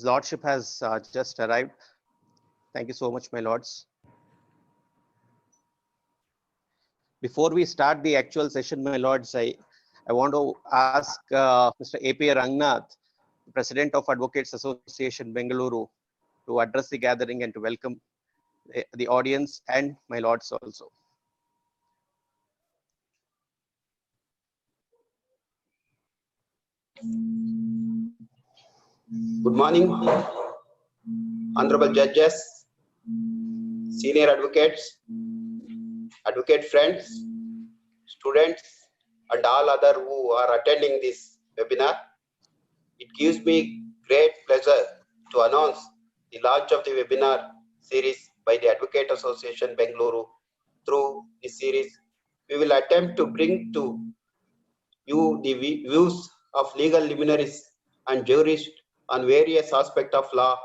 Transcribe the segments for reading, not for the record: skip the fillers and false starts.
His Lordship has just arrived. Thank you so much, my lords. Before we start the actual session, my lords, I want to ask Mr. A.P. Rangnath, President of Advocates Association, Bengaluru, to address the gathering and to welcome the audience and my lords also. Good morning, honorable judges, senior advocates, advocate friends, students, and all other who are attending this webinar. It gives me great pleasure to announce the launch of the webinar series by the Advocate Association Bengaluru. Through this series, we will attempt to bring to you the views of legal luminaries and jurists on various aspects of law,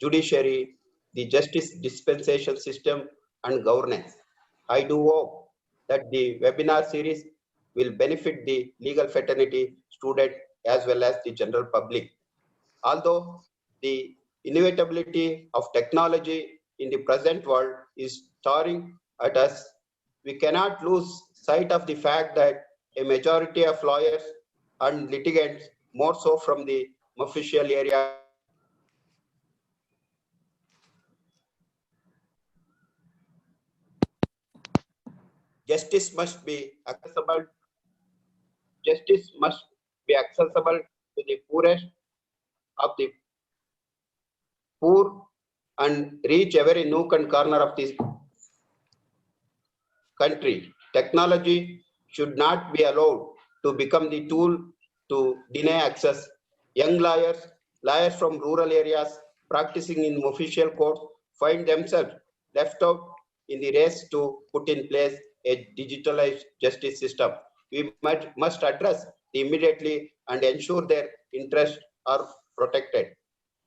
judiciary, the justice dispensation system, and governance. I do hope that the webinar series will benefit the legal fraternity, student, as well as the general public. Although the inevitability of technology in the present world is staring at us, we cannot lose sight of the fact that a majority of lawyers and litigants, more so from the official area, justice must be accessible. Justice must be accessible to the poorest of the poor and reach every nook and corner of this country. Technology should not be allowed to become the tool to deny access. Young lawyers from rural areas practicing in official courts find themselves left out in the race to put in place a digitalized justice system. We must address immediately and ensure their interests are protected.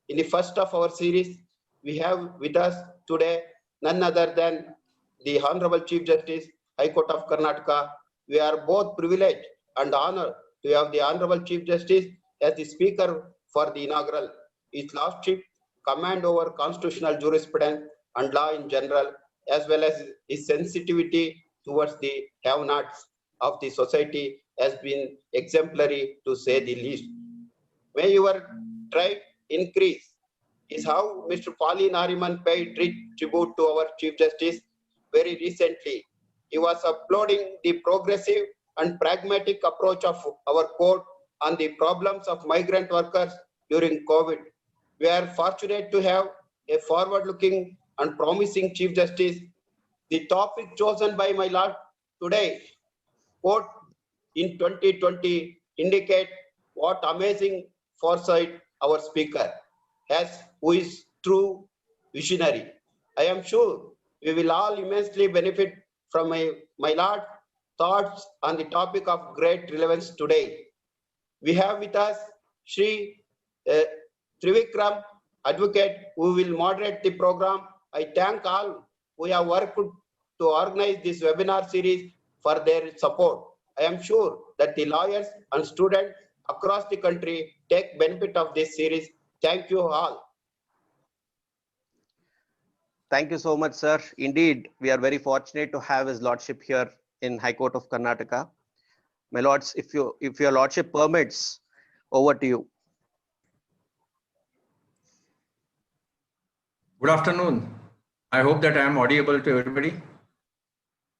In the first of our series, we have with us today none other than the Honorable Chief Justice, High Court of Karnataka. We are both privileged and honored to have the Honorable Chief Justice as the Speaker for the inaugural. His Lordship command over constitutional jurisprudence and law in general, as well as his sensitivity towards the have-nots of the society has been exemplary, to say the least. May your tribe increase is how Mr. Pauline Nariman paid tribute to our Chief Justice very recently. He was applauding the progressive and pragmatic approach of our court on the problems of migrant workers during COVID. We are fortunate to have a forward-looking and promising Chief Justice. The topic chosen by my lord today, court in 2020, indicate what amazing foresight our speaker has, who is true visionary. I am sure we will all immensely benefit from my lord's thoughts on the topic of great relevance today. We have with us Shri Trivikram, advocate, who will moderate the program. I thank all who have worked to organize this webinar series for their support. I am sure that the lawyers and students across the country take benefit of this series. Thank you all. Thank you so much, sir. Indeed, we are very fortunate to have His Lordship here in High Court of Karnataka. My lords, if your Lordship permits, over to you. Good afternoon. I hope that I am audible to everybody.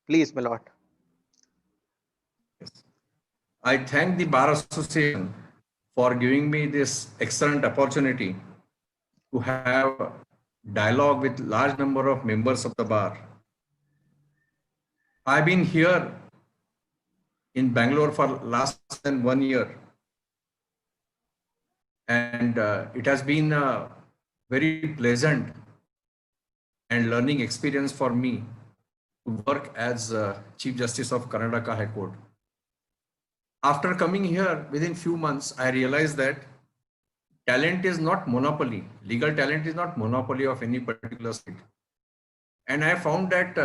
Please, my lord. Yes. I thank the Bar Association for giving me this excellent opportunity to have dialogue with large number of members of the bar. I've been here in Bangalore for less than 1 year, and it has been a very pleasant and learning experience for me to work as Chief Justice of Karnataka High Court. After coming here within few months, I realized that talent is not monopoly. Legal talent is not monopoly of any particular state. And I found that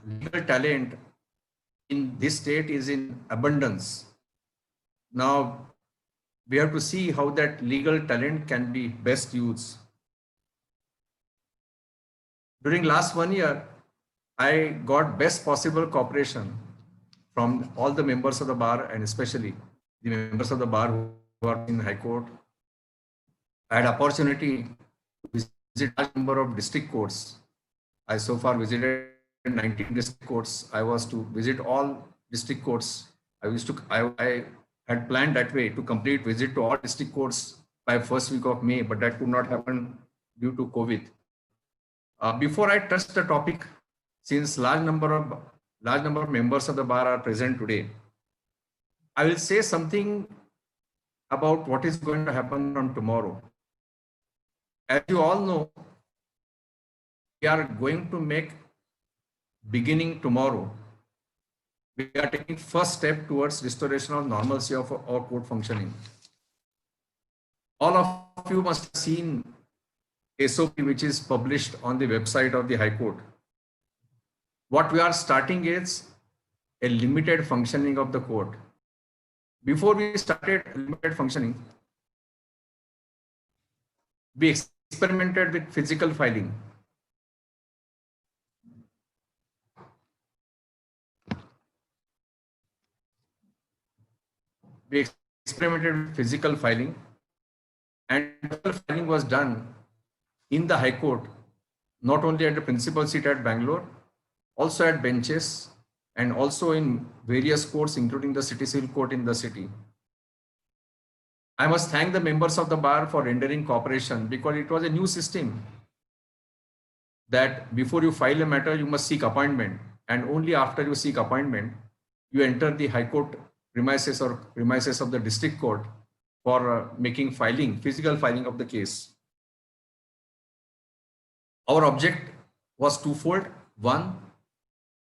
legal talent in this state is in abundance. Now, we have to see how that legal talent can be best used During last 1 year, I got best possible cooperation from all the members of the bar and especially the members of the bar who are in High Court. I had opportunity to visit a large number of district courts. I so far visited 19 district courts. I was to visit all district courts. I had planned that way to complete visit to all district courts by first week of May, but that could not happen due to COVID. Before I touch the topic, since large number of members of the bar are present today, I will say something about what is going to happen on tomorrow. As you all know, we are going to make beginning tomorrow. We are taking first step towards restoration of normalcy of our court functioning. All of you must have seen SOP which is published on the website of the High Court. What we are starting is a limited functioning of the court. Before we started limited functioning, we experimented with physical filing. We experimented with physical filing, and physical filing was done in the High Court, not only at the principal seat at Bangalore, also at benches and also in various courts, including the City Civil Court in the city. I must thank the members of the bar for rendering cooperation because it was a new system that before you file a matter, you must seek appointment, and only after you seek appointment, you enter the High Court premises or premises of the district court for making filing, physical filing of the case. Our object was twofold. One,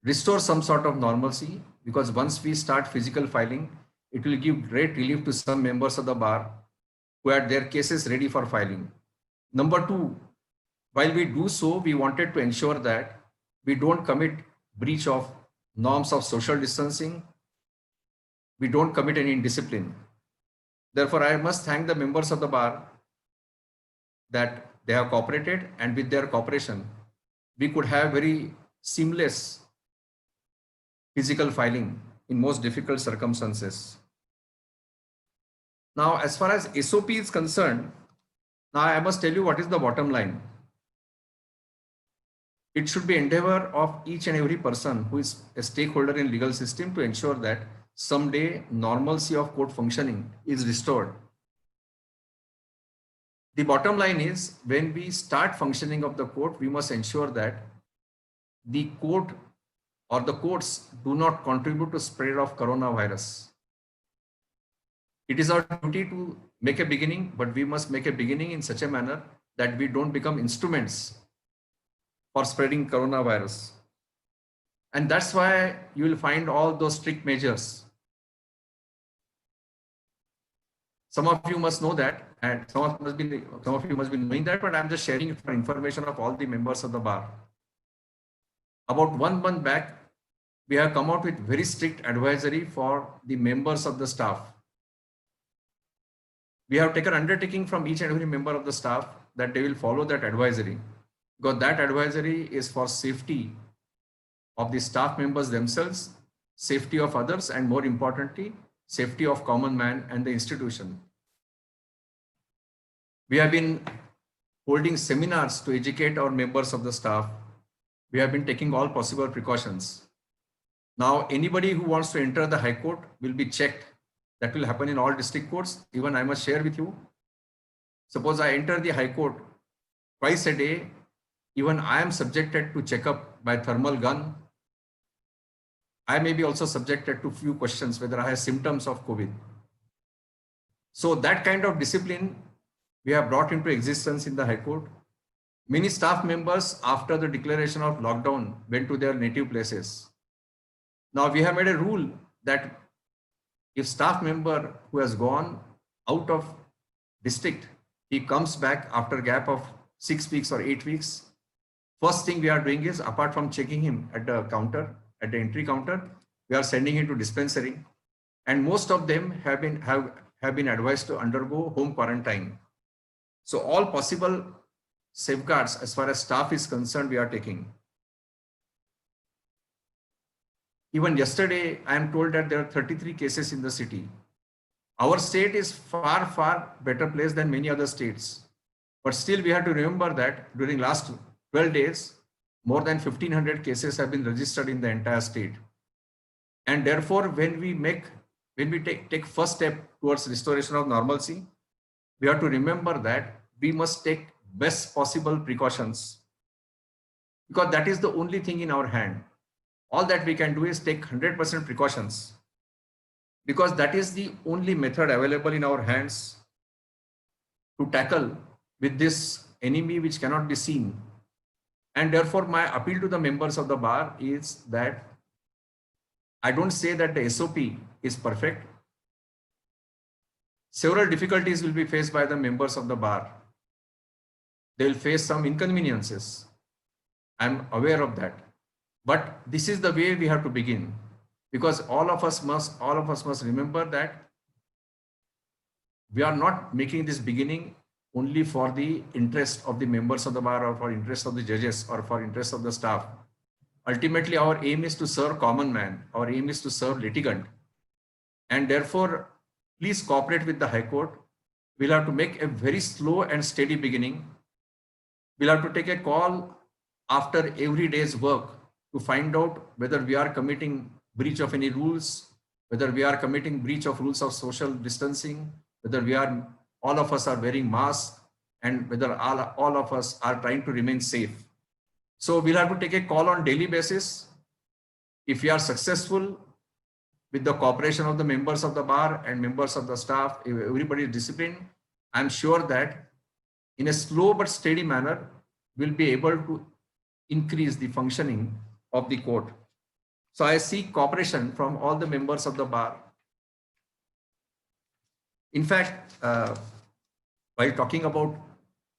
restore some sort of normalcy, because once we start physical filing, it will give great relief to some members of the bar who had their cases ready for filing. Number two, while we do so, we wanted to ensure that we don't commit breach of norms of social distancing. We don't commit any indiscipline. Therefore, I must thank the members of the bar that they have cooperated, and with their cooperation, we could have very seamless physical filing in most difficult circumstances. Now, as far as SOP is concerned, now I must tell you what is the bottom line. It should be endeavor of each and every person who is a stakeholder in legal system to ensure that someday normalcy of court functioning is restored. The bottom line is, when we start functioning of the court, we must ensure that the court or the courts do not contribute to spread of coronavirus. It is our duty to make a beginning, but we must make a beginning in such a manner that we don't become instruments for spreading coronavirus. And that's why you will find all those strict measures. Some of you must know that, and some of you must be knowing that, but I'm just sharing it for information of all the members of the bar. About 1 month back, we have come out with very strict advisory for the members of the staff. We have taken undertaking from each and every member of the staff that they will follow that advisory, because that advisory is for safety of the staff members themselves, safety of others, and more importantly, safety of common man and the institution. We have been holding seminars to educate our members of the staff. We have been taking all possible precautions. Now, anybody who wants to enter the High Court will be checked. That will happen in all district courts. Even I must share with you. Suppose I enter the High Court twice a day, even I am subjected to checkup by thermal gun. I may be also subjected to few questions whether I have symptoms of COVID. So that kind of discipline we have brought into existence in the High Court. Many staff members, after the declaration of lockdown, went to their native places. Now we have made a rule that if staff member who has gone out of district, he comes back after a gap of 6 weeks or 8 weeks, first thing we are doing is, apart from checking him at the counter, at the entry counter, we are sending him to dispensary, and most of them have been advised to undergo home quarantine. So all possible safeguards as far as staff is concerned we are taking. Even yesterday, I am told that there are 33 cases in the city. Our state is far, far better place than many other states. But still we have to remember that during last 12 days, more than 1500 cases have been registered in the entire state. And therefore, when we take first step towards restoration of normalcy, we have to remember that we must take best possible precautions, because that is the only thing in our hand. All that we can do is take 100% precautions, because that is the only method available in our hands to tackle with this enemy which cannot be seen. And therefore, my appeal to the members of the bar is that I don't say that the SOP is perfect. Several difficulties will be faced by the members of the bar. They will face some inconveniences. I'm aware of that. But this is the way we have to begin, because all of us must remember that we are not making this beginning only for the interest of the members of the bar or for interest of the judges or for interest of the staff. Ultimately, our aim is to serve common man. Our aim is to serve litigant. And therefore, please cooperate with the High Court. We'll have to make a very slow and steady beginning. We'll have to take a call after every day's work to find out whether we are committing breach of any rules, whether we are committing breach of rules of social distancing, whether all of us are wearing masks, and whether all of us are trying to remain safe. So we'll have to take a call on daily basis. If we are successful with the cooperation of the members of the bar and members of the staff, if everybody is disciplined, I'm sure that in a slow but steady manner, we'll be able to increase the functioning of the court. So I seek cooperation from all the members of the bar. In fact, while talking about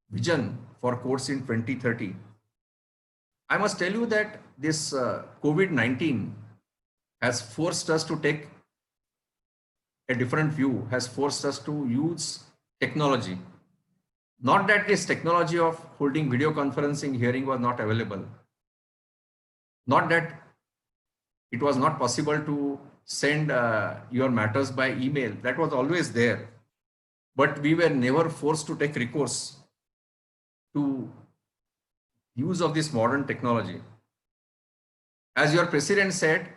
vision for courts in 2030, I must tell you that this COVID-19 has forced us to take a different view, has forced us to use technology. Not that this technology of holding video conferencing hearing was not available. Not that it was not possible to send your matters by email. That was always there. But we were never forced to take recourse to use of this modern technology. As your president said,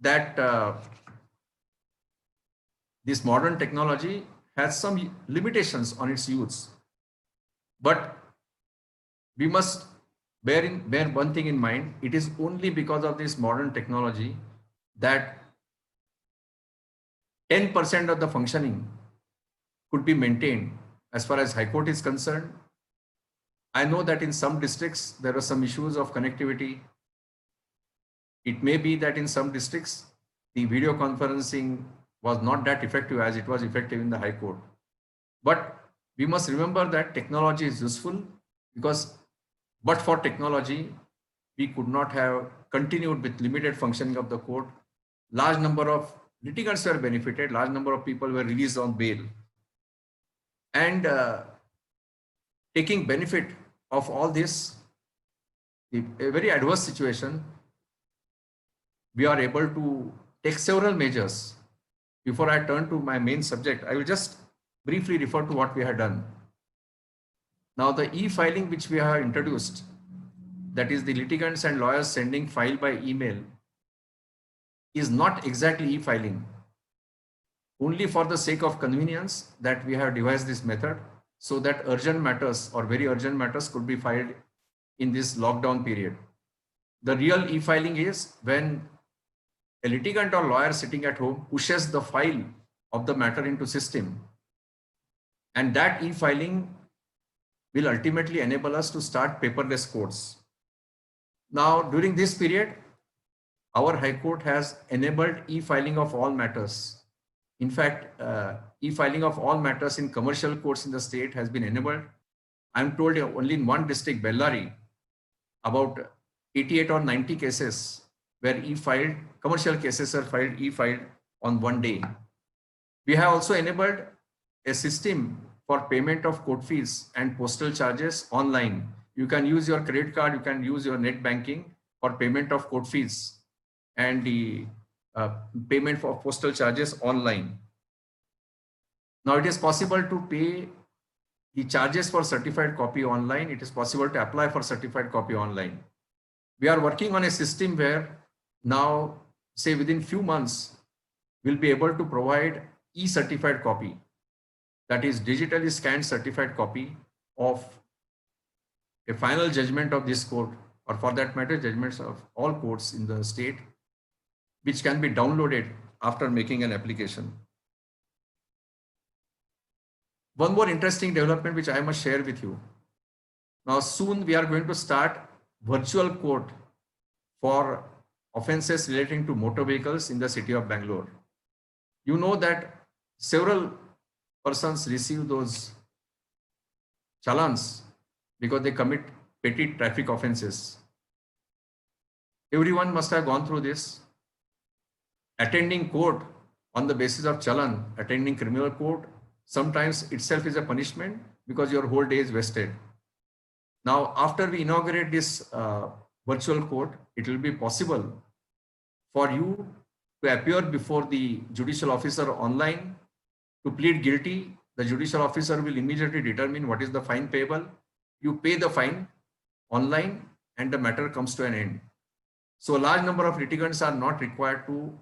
that this modern technology has some limitations on its use. But we must bear one thing in mind. It is only because of this modern technology that 10% of the functioning could be maintained as far as High Court is concerned. I know that in some districts, there are some issues of connectivity. It may be that in some districts, the video conferencing was not that effective as it was effective in the High Court. But we must remember that technology is useful, because but for technology, we could not have continued with limited functioning of the court. Large number of litigants were benefited, large number of people were released on bail. And taking benefit of all this, a very adverse situation, we are able to take several measures. Before I turn to my main subject, I will just briefly refer to what we have done. Now, the e-filing which we have introduced, that is the litigants and lawyers sending file by email, is not exactly e-filing. Only for the sake of convenience that we have devised this method, so that urgent matters or very urgent matters could be filed in this lockdown period. The real e-filing is when a litigant or lawyer sitting at home pushes the file of the matter into system, and that e-filing will ultimately enable us to start paperless courts. Now, during this period, our High Court has enabled e-filing of all matters. In fact, e-filing of all matters in commercial courts in the state has been enabled. I'm told only in one district, Bellary, about 88 or 90 cases were e-filed, commercial cases are e-filed on one day. We have also enabled a system for payment of court fees and postal charges online. You can use your credit card, you can use your net banking for payment of court fees and the payment for postal charges online. Now it is possible to pay the charges for certified copy online. It is possible to apply for certified copy online. We are working on a system where now, say within few months, we'll be able to provide e-certified copy, that is digitally scanned certified copy of a final judgment of this court, or for that matter, judgments of all courts in the state, which can be downloaded after making an application. One more interesting development which I must share with you. Now soon we are going to start virtual court for offences relating to motor vehicles in the city of Bangalore. You know that several persons receive those challans because they commit petty traffic offences. Everyone must have gone through this. Attending court on the basis of challan, attending criminal court, sometimes itself is a punishment because your whole day is wasted. Now, after we inaugurate this virtual court, it will be possible for you to appear before the judicial officer online, to plead guilty. The judicial officer will immediately determine what is the fine payable. You pay the fine online and the matter comes to an end. So a large number of litigants are not required to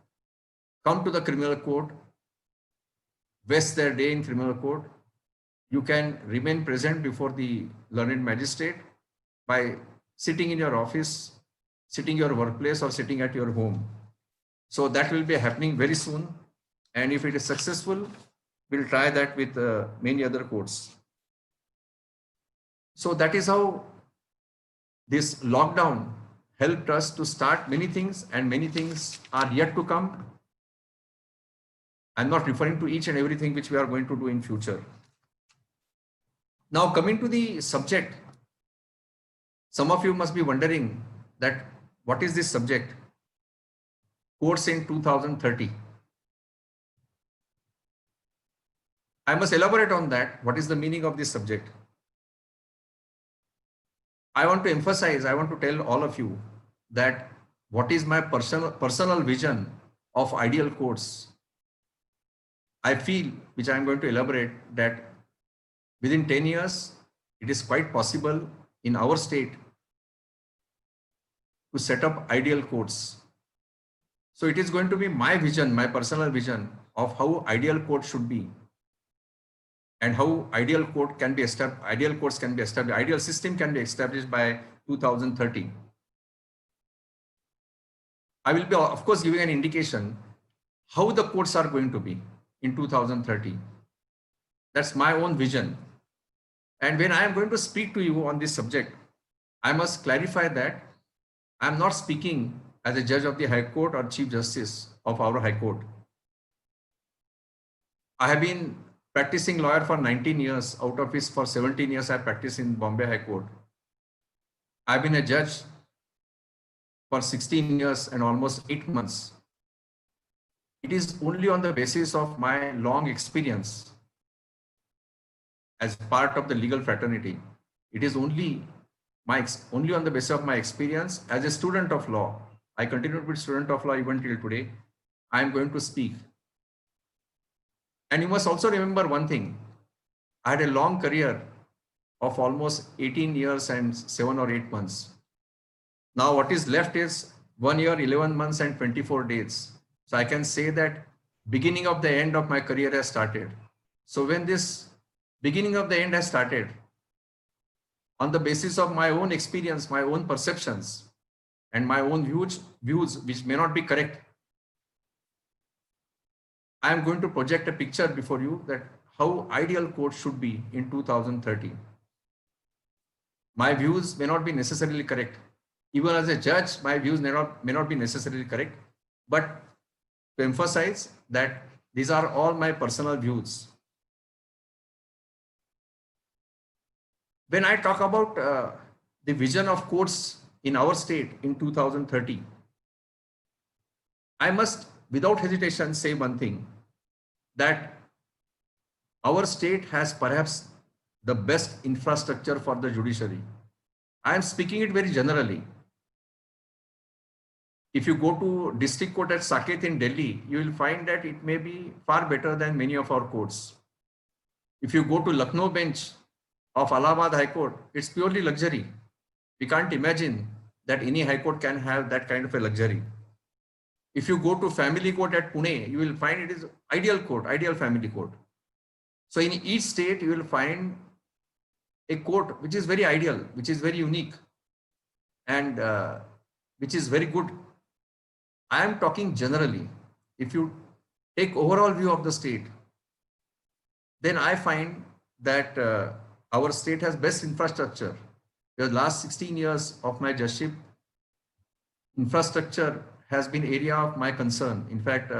come to the criminal court, waste their day in criminal court. You can remain present before the learned magistrate by sitting in your office, sitting in your workplace, or sitting at your home. So that will be happening very soon. And if it is successful, we'll try that with many other courts. So that is how this lockdown helped us to start many things, and many things are yet to come. I'm not referring to each and everything which we are going to do in future. Now coming to the subject, some of you must be wondering that what is this subject? Courts in 2030. I must elaborate on that. What is the meaning of this subject? I want to emphasize, I want to tell all of you that what is my personal vision of ideal courts. I feel, which I am going to elaborate, that within 10 years, it is quite possible in our state to set up ideal courts. So it is going to be my vision, my personal vision of how ideal court should be, and how ideal court can be established, ideal courts can be established, ideal system can be established by 2030. I will be, of course, giving an indication how the courts are going to be in 2030. That's my own vision. And when I am going to speak to you on this subject, I must clarify that I am not speaking as a judge of the High Court or Chief Justice of our High Court. I have been practicing lawyer for 19 years, out of which for 17 years I practiced in Bombay High Court. I've been a judge for 16 years and almost 8 months. It is only on the basis of my long experience as part of the legal fraternity. It is only on the basis of my experience as a student of law. I continue to be a student of law even till today. I am going to speak. And you must also remember one thing. I had a long career of almost 18 years and 7 or 8 months. Now what is left is 1 year, 11 months and 24 days. So I can say that beginning of the end of my career has started. So when this beginning of the end has started, on the basis of my own experience, my own perceptions, and my own views which may not be correct, I am going to project a picture before you that how ideal court should be in 2030. My views may not be necessarily correct. Even as a judge, my views may not be necessarily correct. But to emphasize that these are all my personal views. When I talk about the vision of courts in our state in 2030, I must without hesitation say one thing, that our state has perhaps the best infrastructure for the judiciary. I am speaking it very generally. If you go to district court at Saket in Delhi, you will find that it may be far better than many of our courts. If you go to Lucknow bench of Allahabad High Court, it's purely luxury. We can't imagine that any high court can have that kind of a luxury. If you go to family court at Pune, you will find it is ideal court, ideal family court. So in each state, you will find a court which is very ideal, which is very unique, and which is very good. I am talking generally. If you take overall view of the state, then I find that our state has best infrastructure. The last 16 years of my judgeship, infrastructure has been area of my concern. In fact,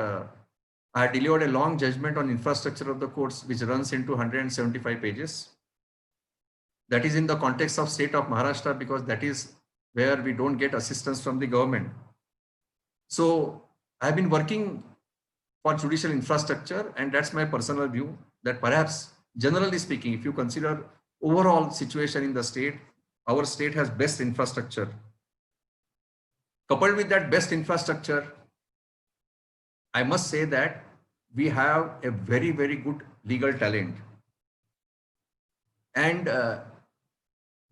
I delivered a long judgment on infrastructure of the courts, which runs into 175 pages. That is in the context of state of Maharashtra, because that is where we don't get assistance from the government. So I've been working for judicial infrastructure, and that's my personal view, that perhaps generally speaking, if you consider overall situation in the state, our state has best infrastructure. Coupled with that best infrastructure, I must say that we have a very, very good legal talent. And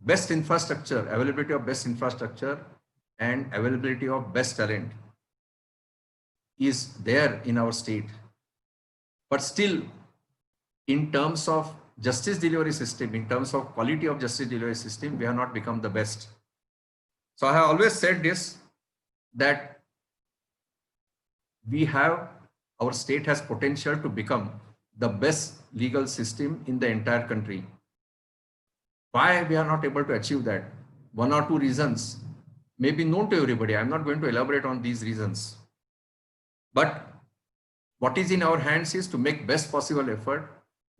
best infrastructure, availability of best infrastructure and availability of best talent is there in our state. But still, in terms of justice delivery system, in terms of quality of justice delivery system, we have not become the best. So I have always said this, that our state has potential to become the best legal system in the entire country. Why we are not able to achieve that? One or two reasons may be known to everybody. I'm not going to elaborate on these reasons. But what is in our hands is to make best possible effort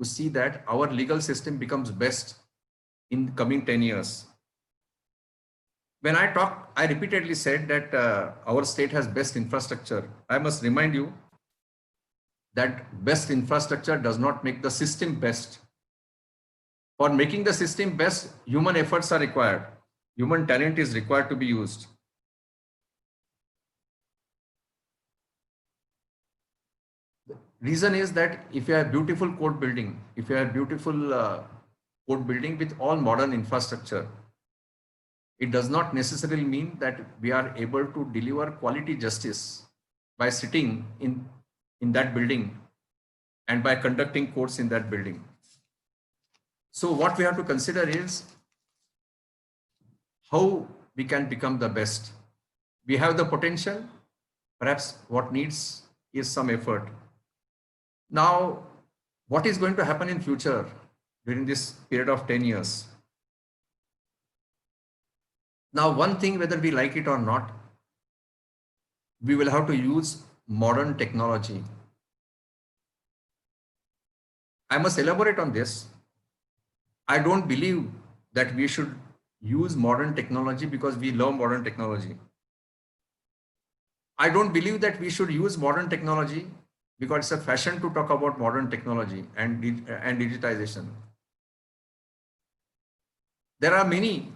to see that our legal system becomes best in the coming 10 years. When I talk, I repeatedly said that our state has best infrastructure. I must remind you that best infrastructure does not make the system best. For making the system best, human efforts are required. Human talent is required to be used. The reason is that if you have beautiful court building, if you have beautiful court building with all modern infrastructure, it does not necessarily mean that we are able to deliver quality justice by sitting in that building and by conducting courts in that building. So what we have to consider is how we can become the best. We have the potential, perhaps what needs is some effort. Now, what is going to happen in future during this period of 10 years? Now, one thing, whether we like it or not, we will have to use modern technology. I must elaborate on this. I don't believe that we should use modern technology because we love modern technology. I don't believe that we should use modern technology because it's a fashion to talk about modern technology and digitization. There are many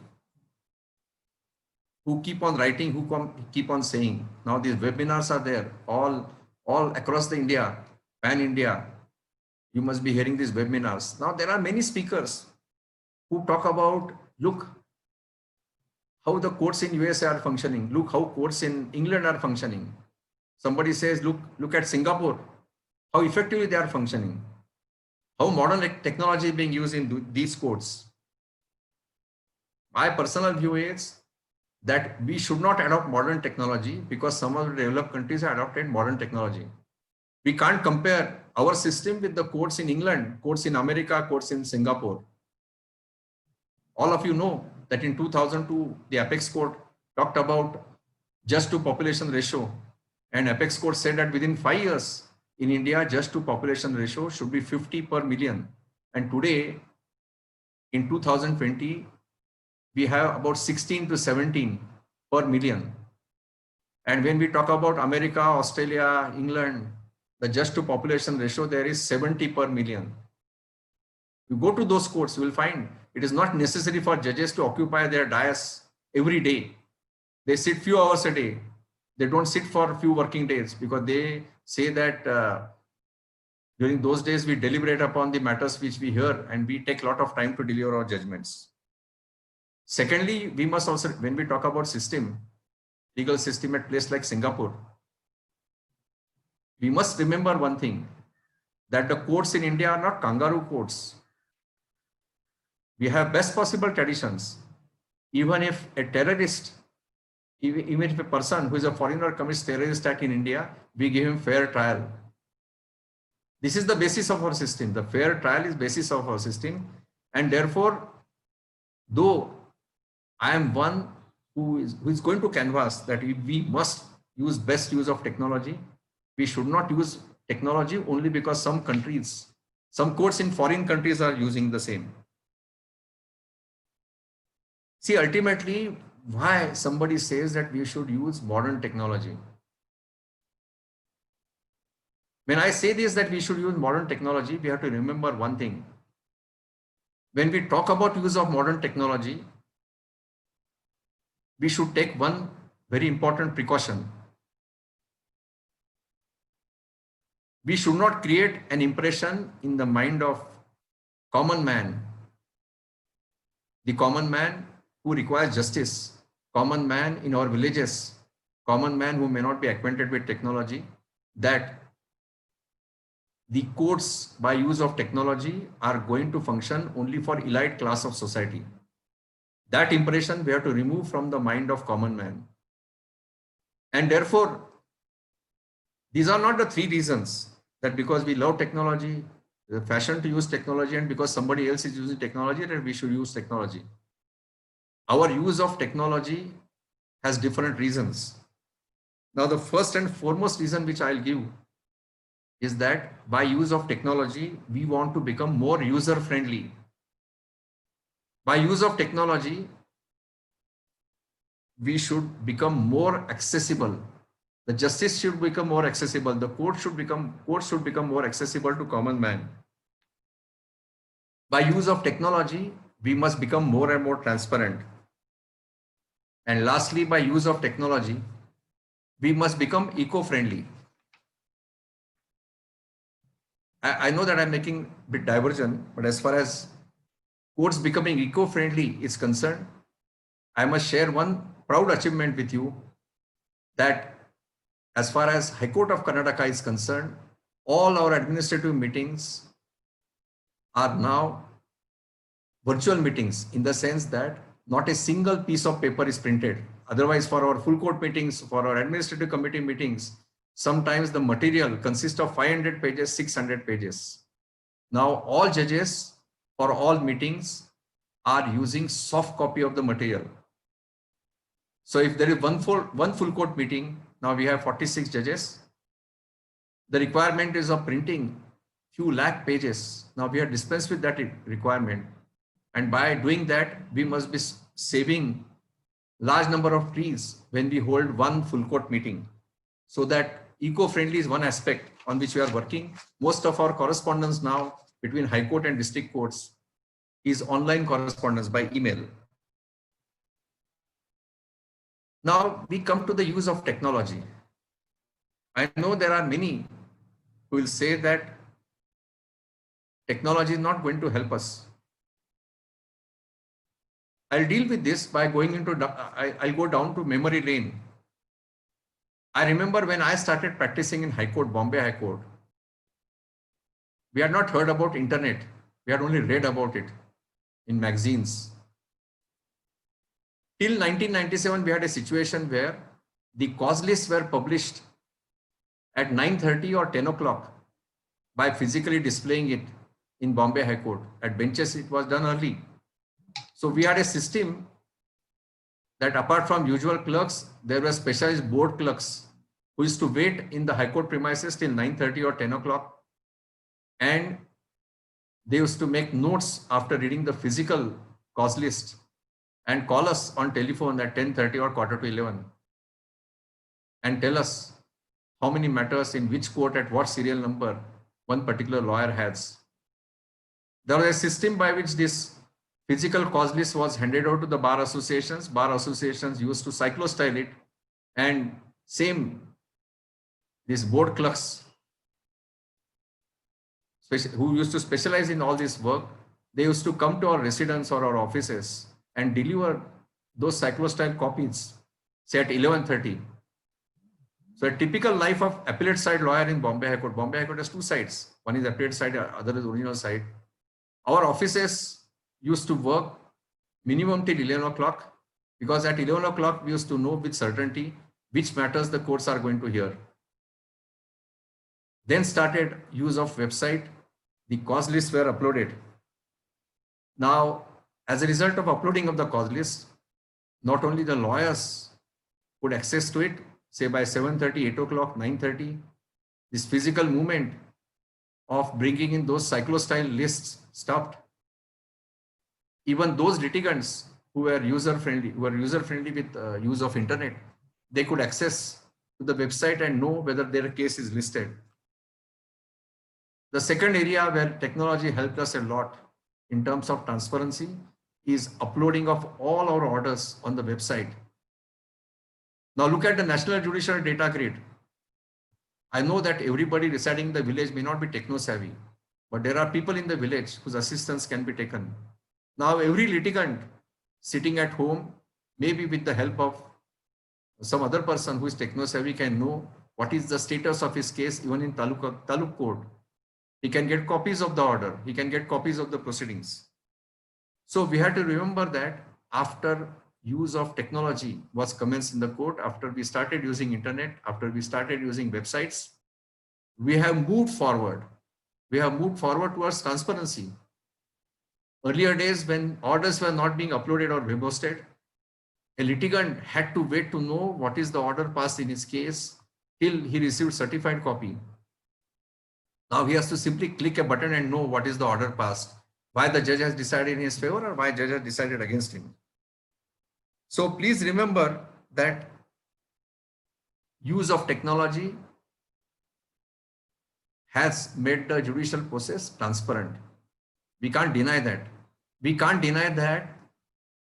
who keep on writing, who keep on saying, now these webinars are there all across the India, pan India. You must be hearing these webinars. Now there are many speakers who talk about, look how the courts in USA are functioning. Look how courts in England are functioning. Somebody says, look at Singapore, how effectively they are functioning. How modern technology is being used in these courts. My personal view is that we should not adopt modern technology because some of the developed countries have adopted modern technology. We can't compare our system with the courts in England, courts in America, courts in Singapore. All of you know that in 2002, the Apex Court talked about just to population ratio, and Apex Court said that within 5 years in India, just to population ratio should be 50 per million. And today, in 2020, we have about 16 to 17 per million. And when we talk about America, Australia, England, the just to population ratio there is 70 per million. You go to those courts, you will find it is not necessary for judges to occupy their dais every day. They sit few hours a day. They don't sit for a few working days because they say that during those days we deliberate upon the matters which we hear and we take a lot of time to deliver our judgments. Secondly, we must also, when we talk about system, legal system at place like Singapore, we must remember one thing, that the courts in India are not kangaroo courts. We have best possible traditions. Even if a terrorist, even if a person who is a foreigner commits terrorist act in India, we give him fair trial. This is the basis of our system. The fair trial is basis of our system. And therefore, though I am one who is going to canvass that we must use best use of technology, we should not use technology only because some countries, some courts in foreign countries are using the same. See, ultimately, why somebody says that we should use modern technology. When I say this, that we should use modern technology, we have to remember one thing. When we talk about use of modern technology, we should take one very important precaution. We should not create an impression in the mind of common man, the common man who requires justice, common man in our villages, common man who may not be acquainted with technology, that the courts by use of technology are going to function only for elite class of society. That impression we have to remove from the mind of common man. And therefore, these are not the three reasons that because we love technology, the fashion to use technology, and because somebody else is using technology, that we should use technology. Our use of technology has different reasons. Now, the first and foremost reason which I'll give is that by use of technology, we want to become more user-friendly. By use of technology, we should become more accessible. The justice should become more accessible. The courts should become more accessible to common man. By use of technology, we must become more and more transparent. And lastly, by use of technology, we must become eco-friendly. I know that I'm making a bit diversion, but as far as courts becoming eco-friendly is concerned, I must share one proud achievement with you, that as far as High Court of Karnataka is concerned, all our administrative meetings are now virtual meetings, in the sense that not a single piece of paper is printed. Otherwise, for our full court meetings, for our administrative committee meetings, sometimes the material consists of 500 pages, 600 pages. Now, all judges for all meetings are using soft copy of the material. So if there is one full court meeting, now we have 46 judges. The requirement is of printing few lakh pages. Now we are dispensed with that requirement. And by doing that, we must be saving large number of trees when we hold one full court meeting. So that eco-friendly is one aspect on which we are working. Most of our correspondence now between High Court and district courts is online correspondence by email. Now we come to the use of technology. I know there are many who will say that technology is not going to help us. I'll deal with this by going into, I'll go down to memory lane. I remember when I started practicing in High Court, Bombay High Court, we had not heard about internet. We had only read about it in magazines. Till 1997, we had a situation where the cause lists were published at 9:30 or 10 o'clock by physically displaying it in Bombay High Court. At benches, it was done early. So we had a system that apart from usual clerks, there were specialized board clerks who used to wait in the High Court premises till 9:30 or 10 o'clock. And they used to make notes after reading the physical cause list and call us on telephone at 10:30 or 11:15 and tell us how many matters in which court at what serial number one particular lawyer has. There was a system by which this physical cause list was handed out to the bar associations. Bar associations used to cyclostyle it, and same, these board clerks who used to specialize in all this work, they used to come to our residence or our offices and deliver those cyclostyle copies, say at 11:30. So a typical life of appellate side lawyer in Bombay High Court. Bombay High Court has two sides. One is appellate side, other is original side. Our offices used to work minimum till 11 o'clock, because at 11 o'clock we used to know with certainty which matters the courts are going to hear. Then started use of website. The cause lists were uploaded. Now, as a result of uploading of the cause list, not only the lawyers could access to it, say by 7:30, 8 o'clock, 9:30, this physical movement of bringing in those cyclostyle lists stopped. Even those litigants who were user-friendly with use of internet, they could access to the website and know whether their case is listed. The second area where technology helped us a lot in terms of transparency is uploading of all our orders on the website. Now look at the National Judicial Data Grid. I know that everybody residing in the village may not be techno-savvy, but there are people in the village whose assistance can be taken. Now every litigant sitting at home, maybe with the help of some other person who is techno-savvy, can know what is the status of his case even in Taluk court. He can get copies of the order. He can get copies of the proceedings. So we have to remember that after use of technology was commenced in the court, after we started using internet, after we started using websites, we have moved forward. We have moved forward towards transparency. Earlier days, when orders were not being uploaded or web hosted, a litigant had to wait to know what is the order passed in his case till he received certified copy. Now he has to simply click a button and know what is the order passed, why the judge has decided in his favor or why the judge has decided against him. So please remember that use of technology has made the judicial process transparent. We can't deny that. We can't deny that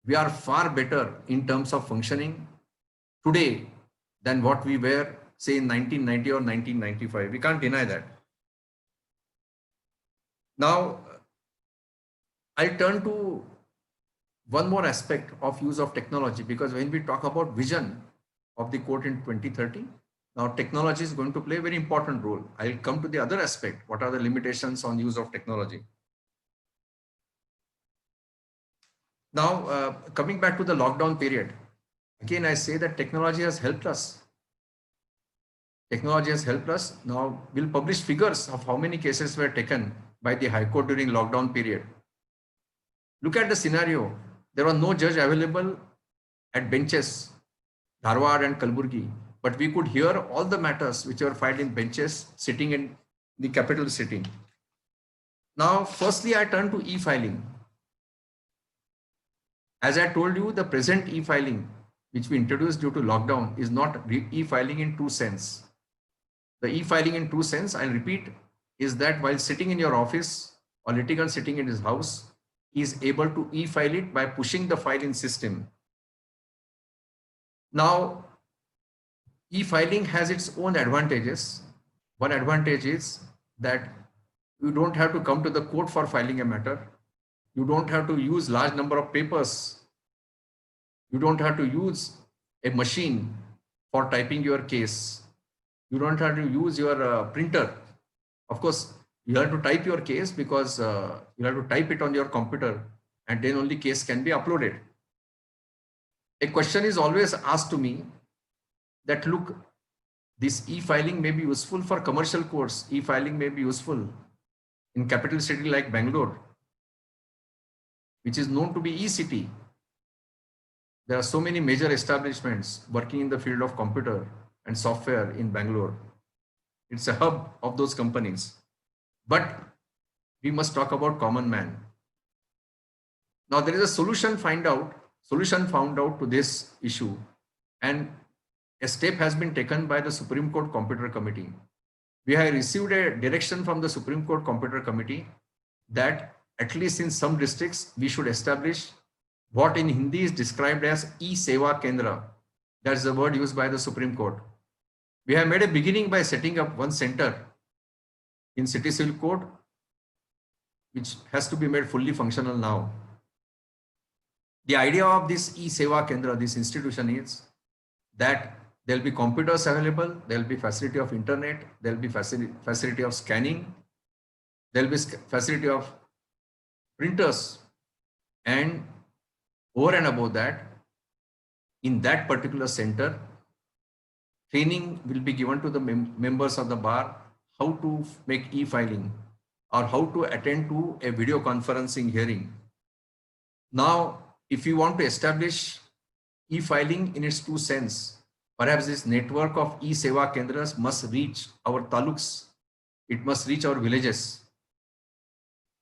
we are far better in terms of functioning today than what we were, say, in 1990 or 1995. We can't deny that. Now, I'll turn to one more aspect of use of technology, because when we talk about vision of the court in 2030, now technology is going to play a very important role. I'll come to the other aspect. What are the limitations on use of technology? Now, coming back to the lockdown period, again, I say that technology has helped us. Technology has helped us. Now, we'll publish figures of how many cases were taken by the High Court during lockdown period. Look at the scenario. There was no judge available at benches, Dharwad and Kalburgi, but we could hear all the matters which were filed in benches sitting in the capital city. Now, firstly, I turn to e-filing. As I told you, the present e-filing, which we introduced due to lockdown, is not e-filing in true sense. The e-filing in true sense, I'll repeat, is that while sitting in your office or litigant sitting in his house, he is able to e-file it by pushing the file in system. Now, e-filing has its own advantages. One advantage is that you don't have to come to the court for filing a matter. You don't have to use large number of papers. You don't have to use a machine for typing your case. You don't have to use your printer. Of course, you have to type your case because you have to type it on your computer, and then only case can be uploaded. A question is always asked to me that, look, this e-filing may be useful for commercial courts. E-filing may be useful in capital city like Bangalore, which is known to be e-city. There are so many major establishments working in the field of computer and software in Bangalore. It's a hub of those companies. But we must talk about common man. Now there is a solution found out to this issue, and a step has been taken by the Supreme Court Computer Committee. We have received a direction from the Supreme Court Computer Committee that at least in some districts, we should establish what in Hindi is described as E-Seva Kendra. That's the word used by the Supreme Court. We have made a beginning by setting up one center in City Civil Code, which has to be made fully functional now. The idea of this E-Seva Kendra, this institution, is that there'll be computers available, there'll be facility of internet, there'll be facility of scanning, there'll be facility of printers, and over and above that, in that particular center, training will be given to the members of the bar how to make e-filing or how to attend to a video conferencing hearing. Now, if you want to establish e-filing in its true sense, perhaps this network of e-Seva Kendras must reach our taluks. It must reach our villages.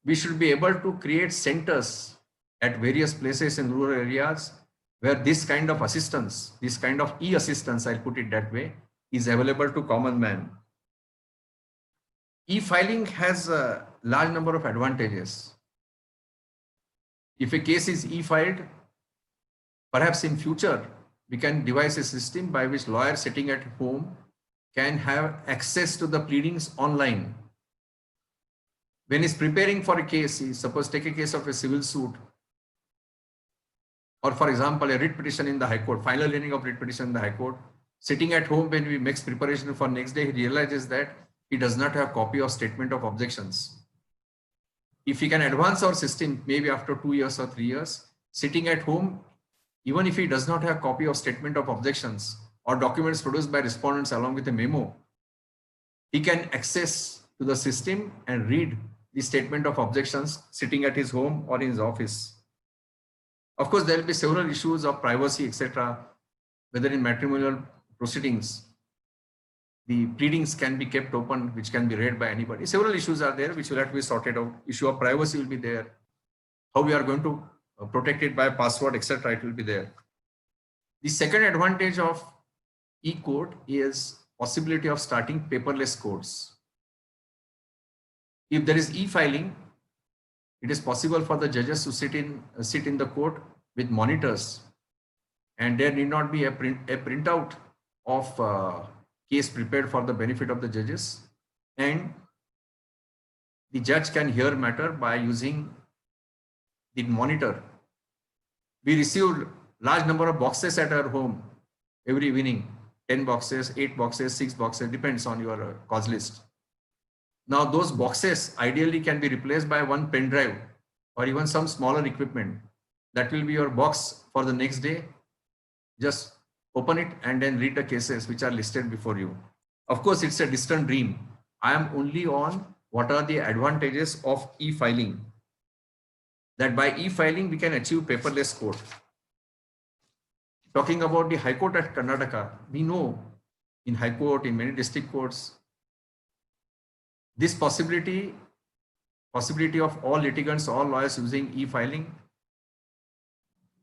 We should be able to create centers at various places in rural areas where this kind of assistance, this kind of e-assistance, I'll put it that way, is available to common man. E-filing has a large number of advantages. If a case is e-filed, perhaps in future, we can devise a system by which lawyers sitting at home can have access to the pleadings online. When he's preparing for a case, suppose take a case of a civil suit, or for example, a writ petition in the High Court, final hearing of writ petition in the High Court, sitting at home when we make preparation for next day, he realizes that he does not have a copy of statement of objections. If he can advance our system, maybe after 2 years or 3 years, sitting at home, even if he does not have a copy of statement of objections or documents produced by respondents along with a memo, he can access to the system and read the statement of objections sitting at his home or in his office. Of course, there will be several issues of privacy, etc. Whether in matrimonial proceedings, the pleadings can be kept open, which can be read by anybody. Several issues are there which will have to be sorted out. Issue of privacy will be there. How we are going to protect it by password, etc. It will be there. The second advantage of e-court is possibility of starting paperless courts. If there is e-filing, it is possible for the judges to sit in the court with monitors, and there need not be a printout of case prepared for the benefit of the judges, and the judge can hear matter by using the monitor. We received large number of boxes at our home every evening, 10 boxes, 8 boxes, 6 boxes, depends on your cause list. Now those boxes ideally can be replaced by one pen drive or even some smaller equipment. That will be your box for the next day. Just open it and then read the cases which are listed before you. Of course, it's a distant dream. I am only on what are the advantages of e-filing. That by e-filing, we can achieve paperless court. Talking about the High Court at Karnataka, we know in High Court, in many district courts, this possibility of all litigants, all lawyers using e-filing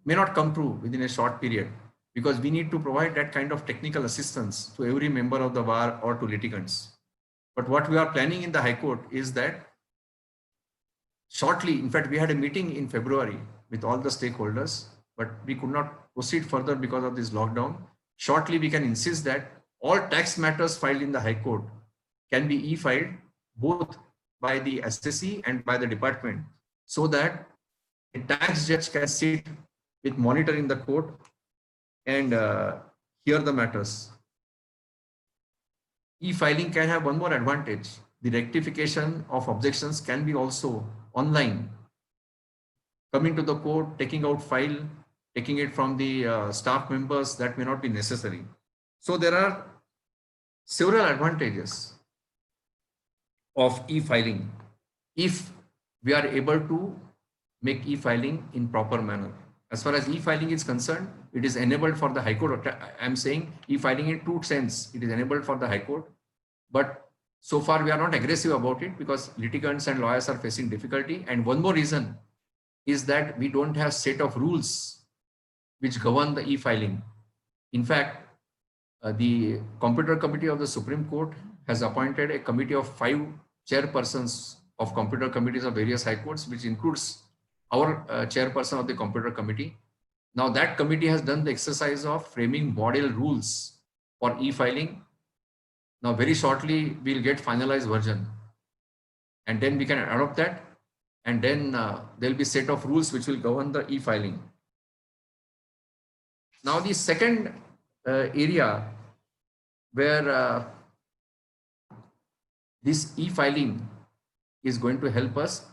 may not come true within a short period, because we need to provide that kind of technical assistance to every member of the bar or to litigants. But what we are planning in the High Court is that shortly, in fact, we had a meeting in February with all the stakeholders, but we could not proceed further because of this lockdown. Shortly, we can insist that all tax matters filed in the High Court can be e-filed both by the assessee and by the department, so that a tax judge can sit with monitor in the court and hear the matters. E-filing can have one more advantage. The rectification of objections can be also online. Coming to the court, taking out file, taking it from the staff members, that may not be necessary. So there are several advantages of e-filing if we are able to make e-filing in proper manner. As far as e-filing is concerned, it is enabled for the High Court. I'm saying e-filing in true sense, it is enabled for the High Court. But so far we are not aggressive about it because litigants and lawyers are facing difficulty. And one more reason is that we don't have set of rules which govern the e-filing. In fact, the Computer Committee of the Supreme Court has appointed a committee of 5 chairpersons of computer committees of various high courts, which includes our chairperson of the computer committee. Now that committee has done the exercise of framing model rules for e-filing. Now very shortly we'll get finalized version, and then we can adopt that, and then there'll be set of rules which will govern the e-filing. Now the second area where this e-filing is going to help us,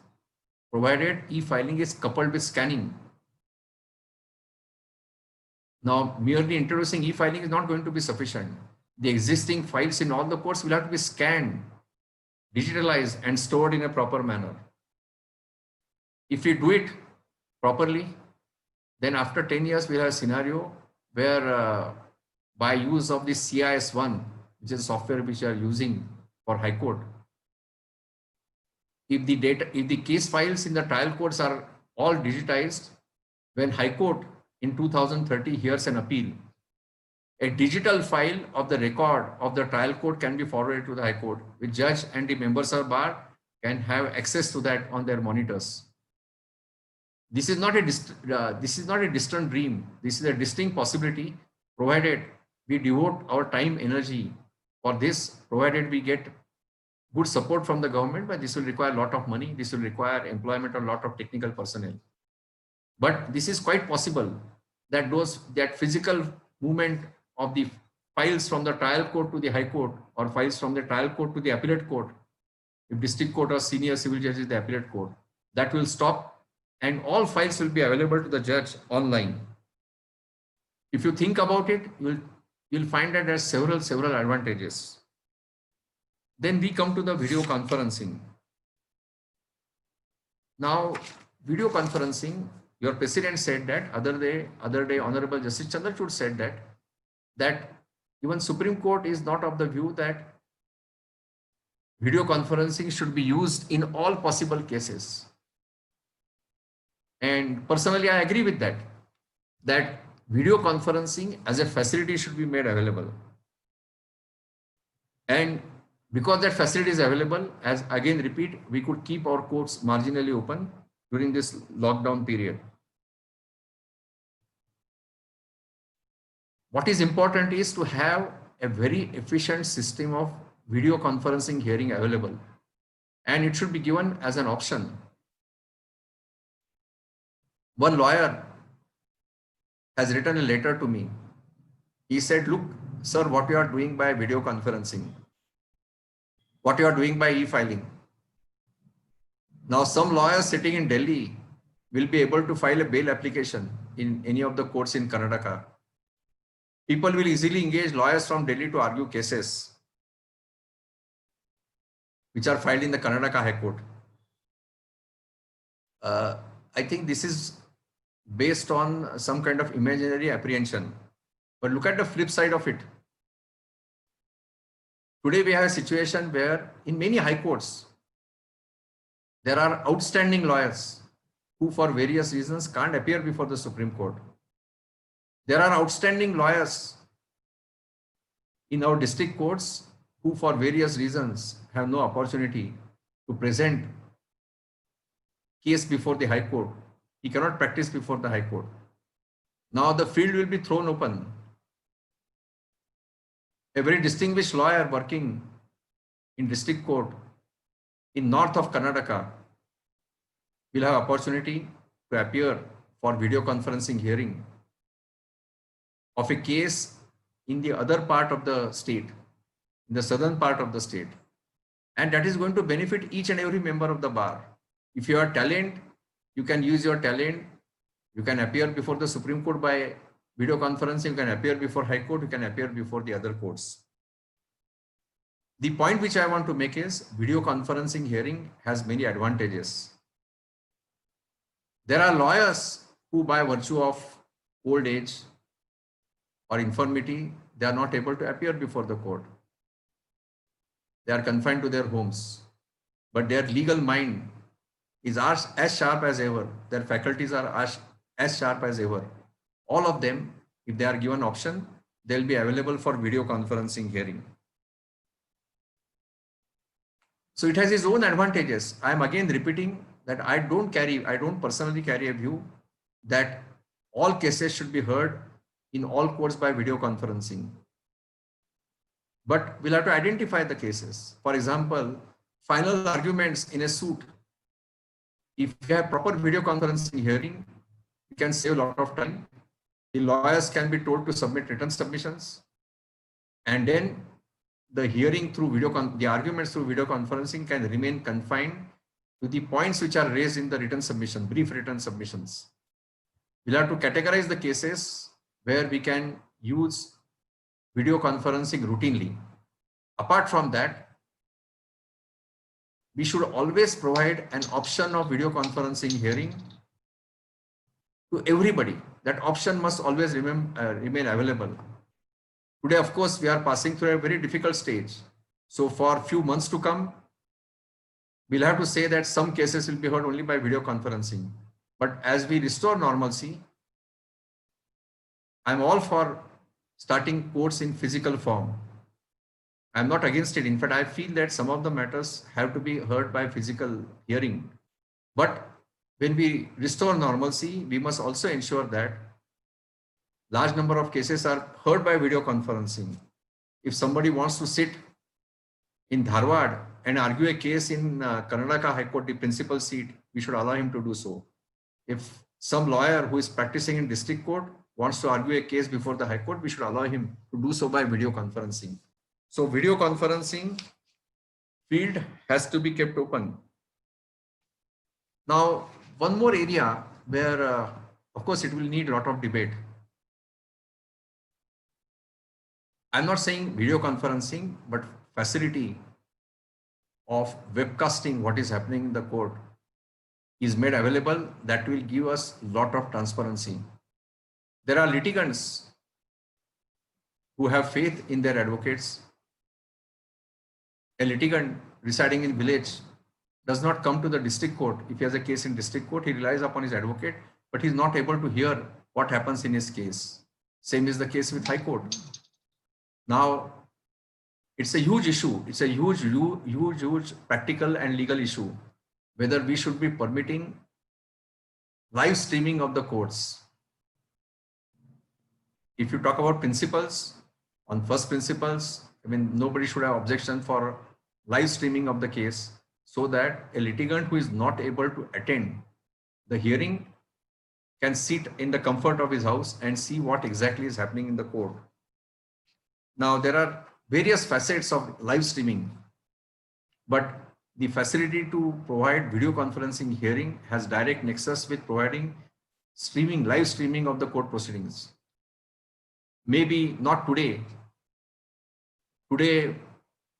provided e-filing is coupled with scanning. Now, merely introducing e-filing is not going to be sufficient. The existing files in all the courts will have to be scanned, digitalized, and stored in a proper manner. If we do it properly, then after 10 years, we'll have a scenario where by use of the CIS1, which is software which we are using for High Court, if the case files in the trial courts are all digitized, when High Court in 2030 hears an appeal, a digital file of the record of the trial court can be forwarded to the High Court, which judge and the members of bar can have access to that on their monitors. This is not a distant dream. This is a distinct possibility, provided we devote our time, energy for this, provided we get good support from the government, but this will require a lot of money. This will require employment of a lot of technical personnel. But this is quite possible that that physical movement of the files from the trial court to the High Court, or files from the trial court to the appellate court, if district court or senior civil judge is the appellate court, that will stop, and all files will be available to the judge online. If you think about it, you'll find that there's several advantages. Then we come to the video conferencing. Now, video conferencing, your president said that other day, Honorable Justice Chandrachud said that even Supreme Court is not of the view that video conferencing should be used in all possible cases. And personally, I agree with that video conferencing as a facility should be made available. And because that facility is available, as again repeat, we could keep our courts marginally open during this lockdown period. What is important is to have a very efficient system of video conferencing hearing available, and it should be given as an option. One lawyer has written a letter to me. He said, look, sir, what you are doing by video conferencing, what you are doing by e-filing. Now, some lawyers sitting in Delhi will be able to file a bail application in any of the courts in Karnataka. People will easily engage lawyers from Delhi to argue cases which are filed in the Karnataka High Court. I think this is based on some kind of imaginary apprehension. But look at the flip side of it. Today we have a situation where in many high courts, there are outstanding lawyers who for various reasons can't appear before the Supreme Court. There are outstanding lawyers in our district courts who for various reasons have no opportunity to present case before the High Court. He cannot practice before the High Court. Now the field will be thrown open. A very distinguished lawyer working in district court in north of Karnataka will have opportunity to appear for video conferencing hearing of a case in the other part of the state, in the southern part of the state. And that is going to benefit each and every member of the bar. If you have talent, you can use your talent. You can appear before the Supreme Court by video conferencing, you can appear before High Court, you can appear before the other courts. The point which I want to make is video conferencing hearing has many advantages. There are lawyers who by virtue of old age or infirmity, they are not able to appear before the court. They are confined to their homes, but their legal mind is as sharp as ever. Their faculties are as sharp as ever. All of them, if they are given option, they'll be available for video conferencing hearing. So it has its own advantages. I am again repeating that I don't personally carry a view that all cases should be heard in all courts by video conferencing. But we'll have to identify the cases. For example, final arguments in a suit. If you have proper video conferencing hearing, you can save a lot of time. The lawyers can be told to submit written submissions, and then the hearing through the arguments through video conferencing can remain confined to the points which are raised in the written submission, brief written submissions. We'll have to categorize the cases where we can use video conferencing routinely. Apart from that, we should always provide an option of video conferencing hearing to everybody. That option must always remain available. Today, of course, we are passing through a very difficult stage. So for a few months to come, we'll have to say that some cases will be heard only by video conferencing. But as we restore normalcy, I'm all for starting courts in physical form. I'm not against it. In fact, I feel that some of the matters have to be heard by physical hearing. But when we restore normalcy, we must also ensure that large number of cases are heard by video conferencing. If somebody wants to sit in Dharwad and argue a case in Karnataka High Court, the principal seat, we should allow him to do so. If some lawyer who is practicing in district court wants to argue a case before the High Court, we should allow him to do so by video conferencing. So video conferencing field has to be kept open. Now, one more area where, of course, it will need a lot of debate. I'm not saying video conferencing, but facility of webcasting what is happening in the court is made available. That will give us a lot of transparency. There are litigants who have faith in their advocates. A litigant residing in village does not come to the district court. If he has a case in district court, he relies upon his advocate, but he's not able to hear what happens in his case. Same is the case with High Court. Now, it's a huge issue. It's a huge practical and legal issue, whether we should be permitting live streaming of the courts. If you talk about principles, on first principles, I mean, nobody should have objection for live streaming of the case, so that a litigant who is not able to attend the hearing can sit in the comfort of his house and see what exactly is happening in the court. Now, there are various facets of live streaming, but the facility to provide video conferencing hearing has direct nexus with providing live streaming of the court proceedings. Maybe not today. Today,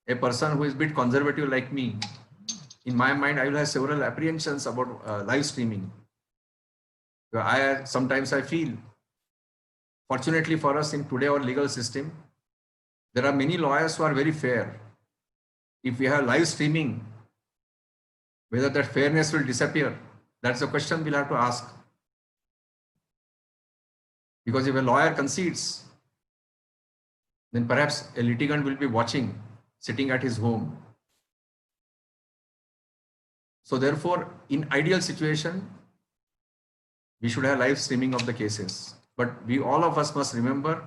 a person who is a bit conservative like me, in my mind, I will have several apprehensions about live streaming. Sometimes I feel, fortunately for us in today our legal system, there are many lawyers who are very fair. If we have live streaming, whether that fairness will disappear, that's a question we'll have to ask. Because if a lawyer concedes, then perhaps a litigant will be watching, sitting at his home. So therefore, in ideal situation, we should have live streaming of the cases. But all of us must remember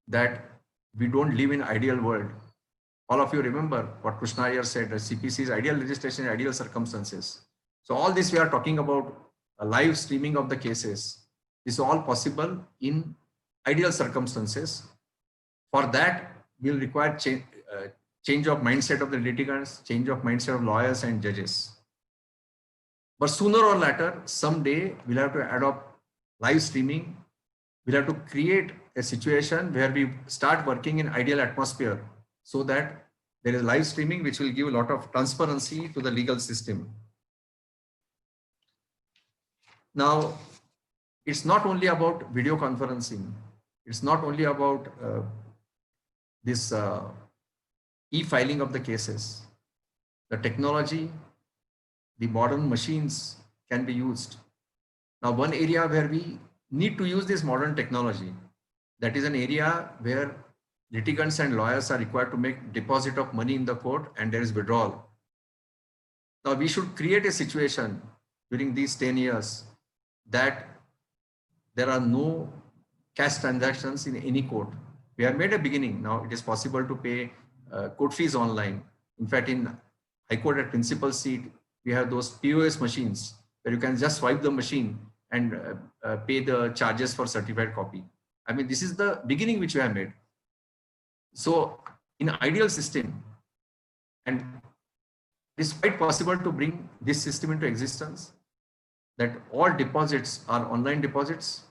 that we don't live in ideal world. All of you remember what Krishna Iyer said, that CPC is ideal legislation in ideal circumstances. So all this we are talking about a live streaming of the cases is all possible in ideal circumstances. For that, we'll require change of mindset of the litigants, change of mindset of lawyers and judges. But sooner or later, someday, we'll have to adopt live streaming. We'll have to create a situation where we start working in ideal atmosphere so that there is live streaming, which will give a lot of transparency to the legal system. Now, it's not only about video conferencing. It's not only about this e-filing of the cases. The technology, the modern machines can be used. Now, one area where we need to use this modern technology, that is an area where litigants and lawyers are required to make deposit of money in the court and there is withdrawal. Now we should create a situation during these 10 years that there are no cash transactions in any court. We have made a beginning. Now it is possible to pay court fees online. In fact, in High Court at principal seat, we have those POS machines where you can just swipe the machine and pay the charges for certified copy. I mean, this is the beginning which we have made. So in ideal system, and it is quite possible to bring this system into existence, that all deposits are online deposits,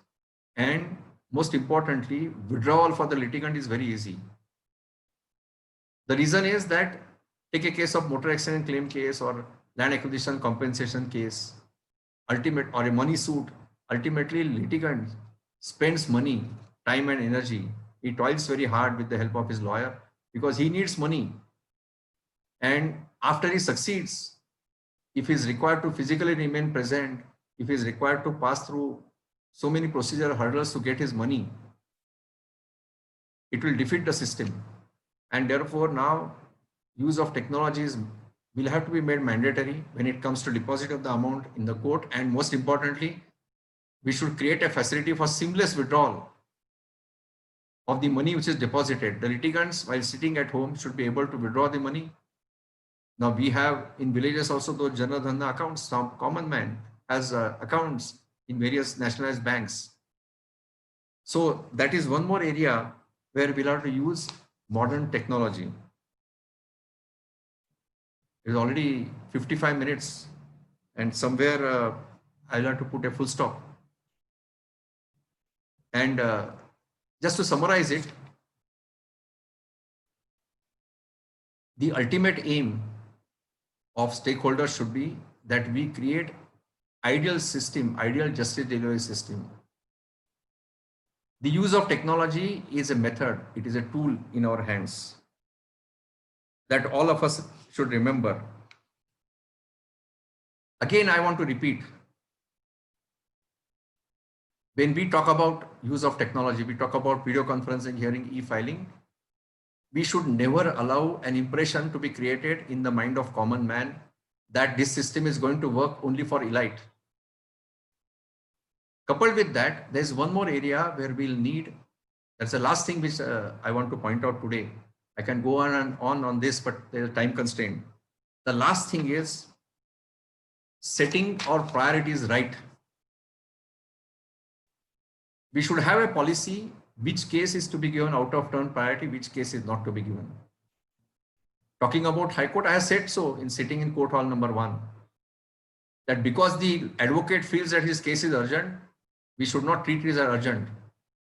and most importantly, withdrawal for the litigant is very easy. The reason is that take a case of motor accident claim case or land acquisition compensation case, or a money suit. Ultimately, litigant spends money, time and energy. He toils very hard with the help of his lawyer because he needs money. And after he succeeds, if he is required to physically remain present, if he is required to pass through so many procedural hurdles to get his money, it will defeat the system. And therefore now use of technologies will have to be made mandatory when it comes to deposit of the amount in the court. And most importantly, we should create a facility for seamless withdrawal of the money which is deposited. The litigants, while sitting at home, should be able to withdraw the money. Now we have in villages also those Jana Dhanna accounts. Some common man has accounts in various nationalized banks. So that is one more area where we'll have to use modern technology. It is already 55 minutes and somewhere I'll have to put a full stop. And just to summarize it, the ultimate aim of stakeholders should be that we create ideal system, ideal justice delivery system. The use of technology is a method, it is a tool in our hands that all of us should remember. Again, I want to repeat, when we talk about use of technology, we talk about video conferencing, hearing, e-filing, we should never allow an impression to be created in the mind of common man that this system is going to work only for elite. Coupled with that, there's one more area where we'll need, that's the last thing which I want to point out today. I can go on and on this, but there's a time constraint. The last thing is setting our priorities right. We should have a policy which case is to be given out of turn priority, which case is not to be given. Talking about High Court, I have said so in sitting in court hall number 1, that because the advocate feels that his case is urgent, we should not treat it as urgent.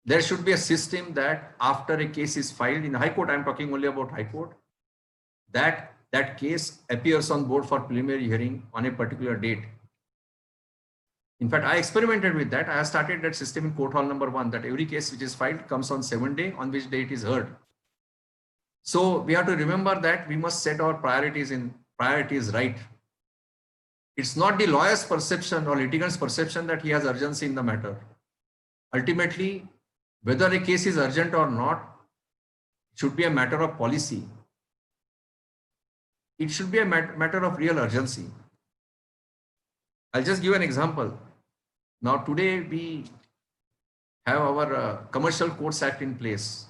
There should be a system that after a case is filed in High Court, I'm talking only about High Court, that case appears on board for preliminary hearing on a particular date. In fact, I experimented with that. I have started that system in court hall number 1, that every case which is filed comes on 7th day on which day it is heard. So we have to remember that we must set our priorities right. It's not the lawyer's perception or litigant's perception that he has urgency in the matter. Ultimately, whether a case is urgent or not, it should be a matter of policy. It should be a matter of real urgency. I'll just give an example. Now today we have our Commercial Courts Act in place.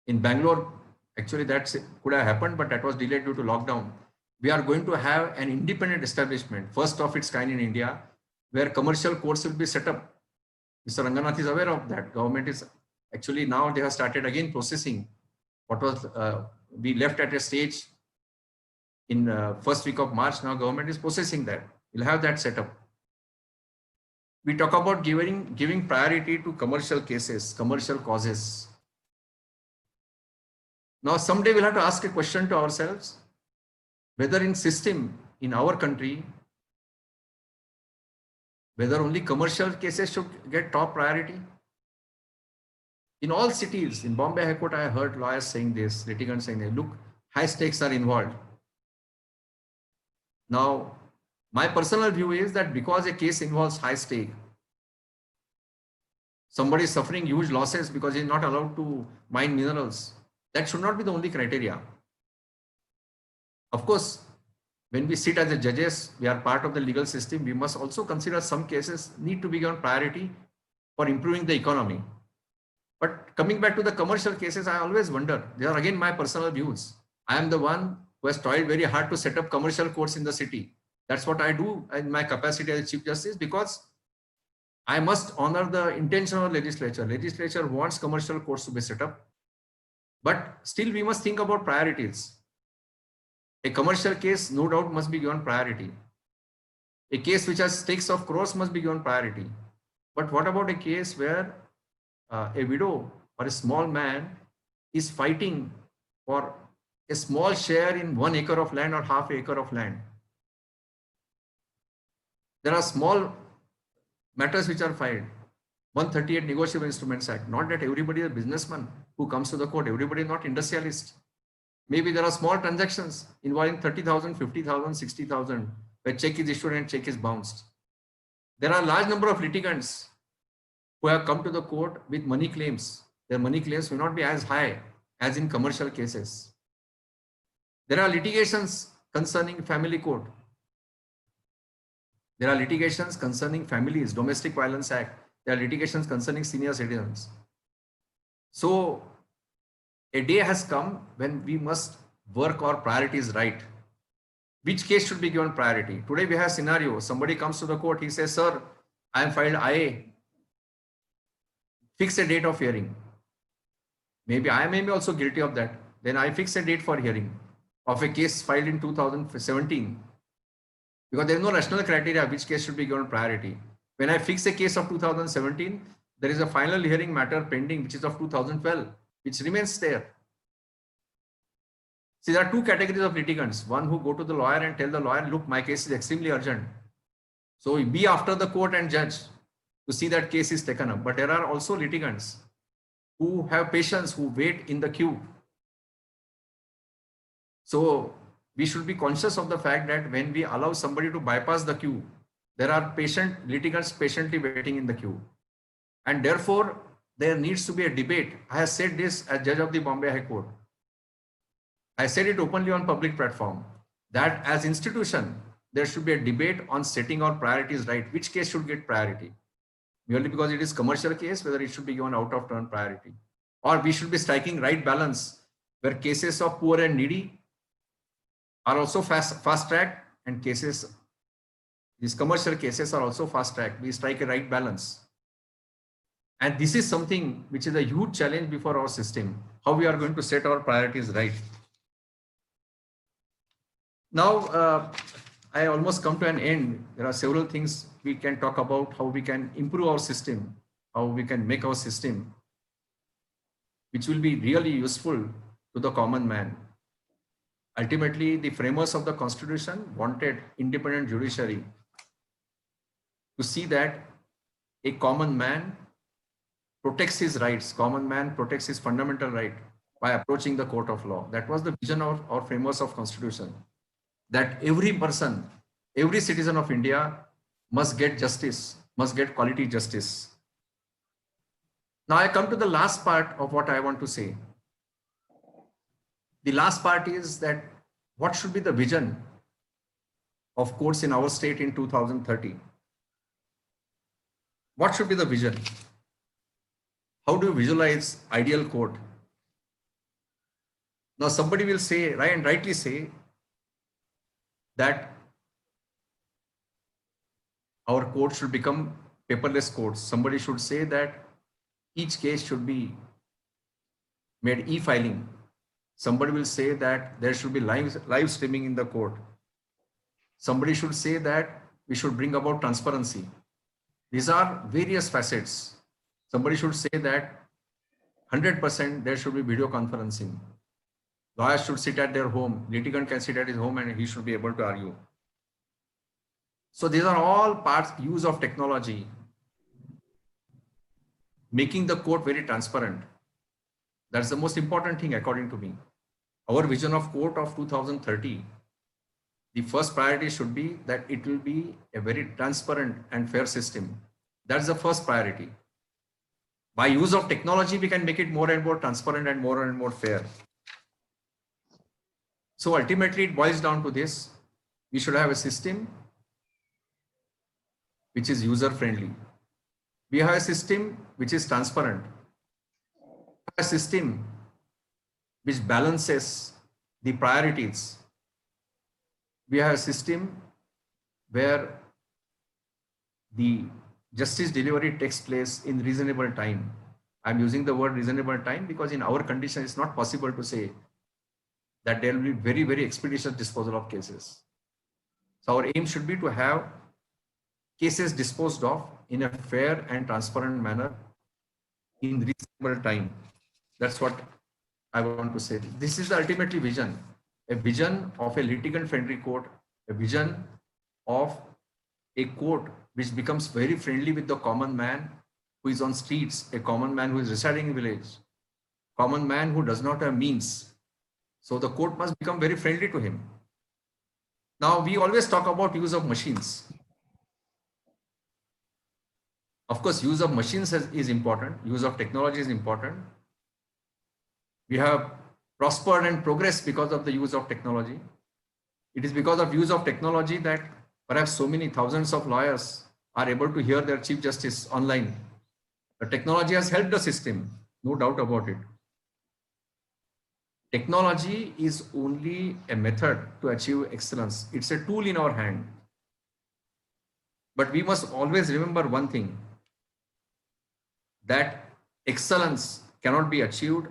In Bangalore, actually that could have happened, but that was delayed due to lockdown. We are going to have an independent establishment, first of its kind in India, where commercial courts will be set up. Mr. Ranganath is aware of that. Government is actually now they have started again processing what was we left at a stage in first week of March. Now government is processing that. We'll have that set up. We talk about giving priority to commercial cases, commercial causes. Now someday we'll have to ask a question to ourselves, whether in system in our country, whether only commercial cases should get top priority. In all cities, in Bombay High Court, I heard lawyers saying this, litigants saying, look, high stakes are involved. Now, my personal view is that because a case involves high stake, somebody is suffering huge losses because he is not allowed to mine minerals. That should not be the only criteria. Of course, when we sit as the judges, we are part of the legal system. We must also consider some cases need to be given priority for improving the economy. But coming back to the commercial cases, I always wonder, these are again my personal views. I am the one who has toiled very hard to set up commercial courts in the city. That's what I do in my capacity as Chief Justice, because I must honor the intention of legislature. Legislature wants commercial courts to be set up, but still we must think about priorities. A commercial case, no doubt, must be given priority. A case which has stakes of crores must be given priority. But what about a case where a widow or a small man is fighting for a small share in 1 acre of land or half acre of land? There are small matters which are filed. 138 Negotiable Instruments Act. Not that everybody is a businessman who comes to the court. Everybody is not industrialist. Maybe there are small transactions involving 30,000, 50,000, 60,000, where check is issued and check is bounced. There are a large number of litigants who have come to the court with money claims. Their money claims may not be as high as in commercial cases. There are litigations concerning family court. There are litigations concerning families, Domestic Violence Act. There are litigations concerning senior citizens. So a day has come when we must work our priorities right. Which case should be given priority? Today we have a scenario. Somebody comes to the court, he says, sir, I am filed IA. Fix a date of hearing. Maybe I may be also guilty of that. Then I fix a date for hearing of a case filed in 2017. Because there is no rational criteria which case should be given priority. When I fix a case of 2017, there is a final hearing matter pending, which is of 2012, which remains there. See, there are two categories of litigants. One who go to the lawyer and tell the lawyer, look, my case is extremely urgent. So be after the court and judge to see that case is taken up. But there are also litigants who have patience, who wait in the queue. So we should be conscious of the fact that when we allow somebody to bypass the queue, there are patient litigants patiently waiting in the queue. And therefore, there needs to be a debate. I have said this as judge of the Bombay High Court. I said it openly on public platform that as institution, there should be a debate on setting our priorities right. Which case should get priority? Merely because it is commercial case, whether it should be given out of turn priority. Or we should be striking right balance where cases of poor and needy are also fast tracked and cases, these commercial cases are also fast tracked. We strike a right balance. And this is something which is a huge challenge before our system, how we are going to set our priorities right. Now, I almost come to an end. There are several things we can talk about, how we can improve our system, how we can make our system, which will be really useful to the common man. Ultimately, the framers of the Constitution wanted independent judiciary to see that a common man protects his rights, common man protects his fundamental right by approaching the court of law. That was the vision of our framers of Constitution, that every person, every citizen of India must get justice, must get quality justice. Now I come to the last part of what I want to say. The last part is that what should be the vision of courts in our state in 2030? What should be the vision? How do you visualize ideal court? Now somebody will say, and rightly say, that our court should become paperless courts. Somebody should say that each case should be made e-filing. Somebody will say that there should be live streaming in the court. Somebody should say that we should bring about transparency. These are various facets. Somebody should say that 100% there should be video conferencing. Lawyers should sit at their home. Litigant can sit at his home and he should be able to argue. So these are all parts, use of technology, making the court very transparent. That's the most important thing according to me. Our vision of court of 2030, the first priority should be that it will be a very transparent and fair system. That's the first priority. By use of technology, we can make it more and more transparent and more fair. So ultimately it boils down to this, we should have a system which is user friendly. We have a system which is transparent. A system which balances the priorities. We have a system where the justice delivery takes place in reasonable time. I'm using the word reasonable time because in our condition, it's not possible to say that there will be very, very expeditious disposal of cases. So our aim should be to have cases disposed of in a fair and transparent manner in reasonable time. That's what I want to say. This is the ultimately vision, a vision of a litigant-friendly court, a vision of a court which becomes very friendly with the common man who is on streets, a common man who is residing in village, common man who does not have means. So the court must become very friendly to him. Now, we always talk about use of machines. Of course, use of machines is important. Use of technology is important. We have prospered and progressed because of the use of technology. It is because of use of technology that perhaps so many thousands of lawyers are able to hear their Chief Justice online. The technology has helped the system, no doubt about it. Technology is only a method to achieve excellence. It's a tool in our hand. But we must always remember one thing, that excellence cannot be achieved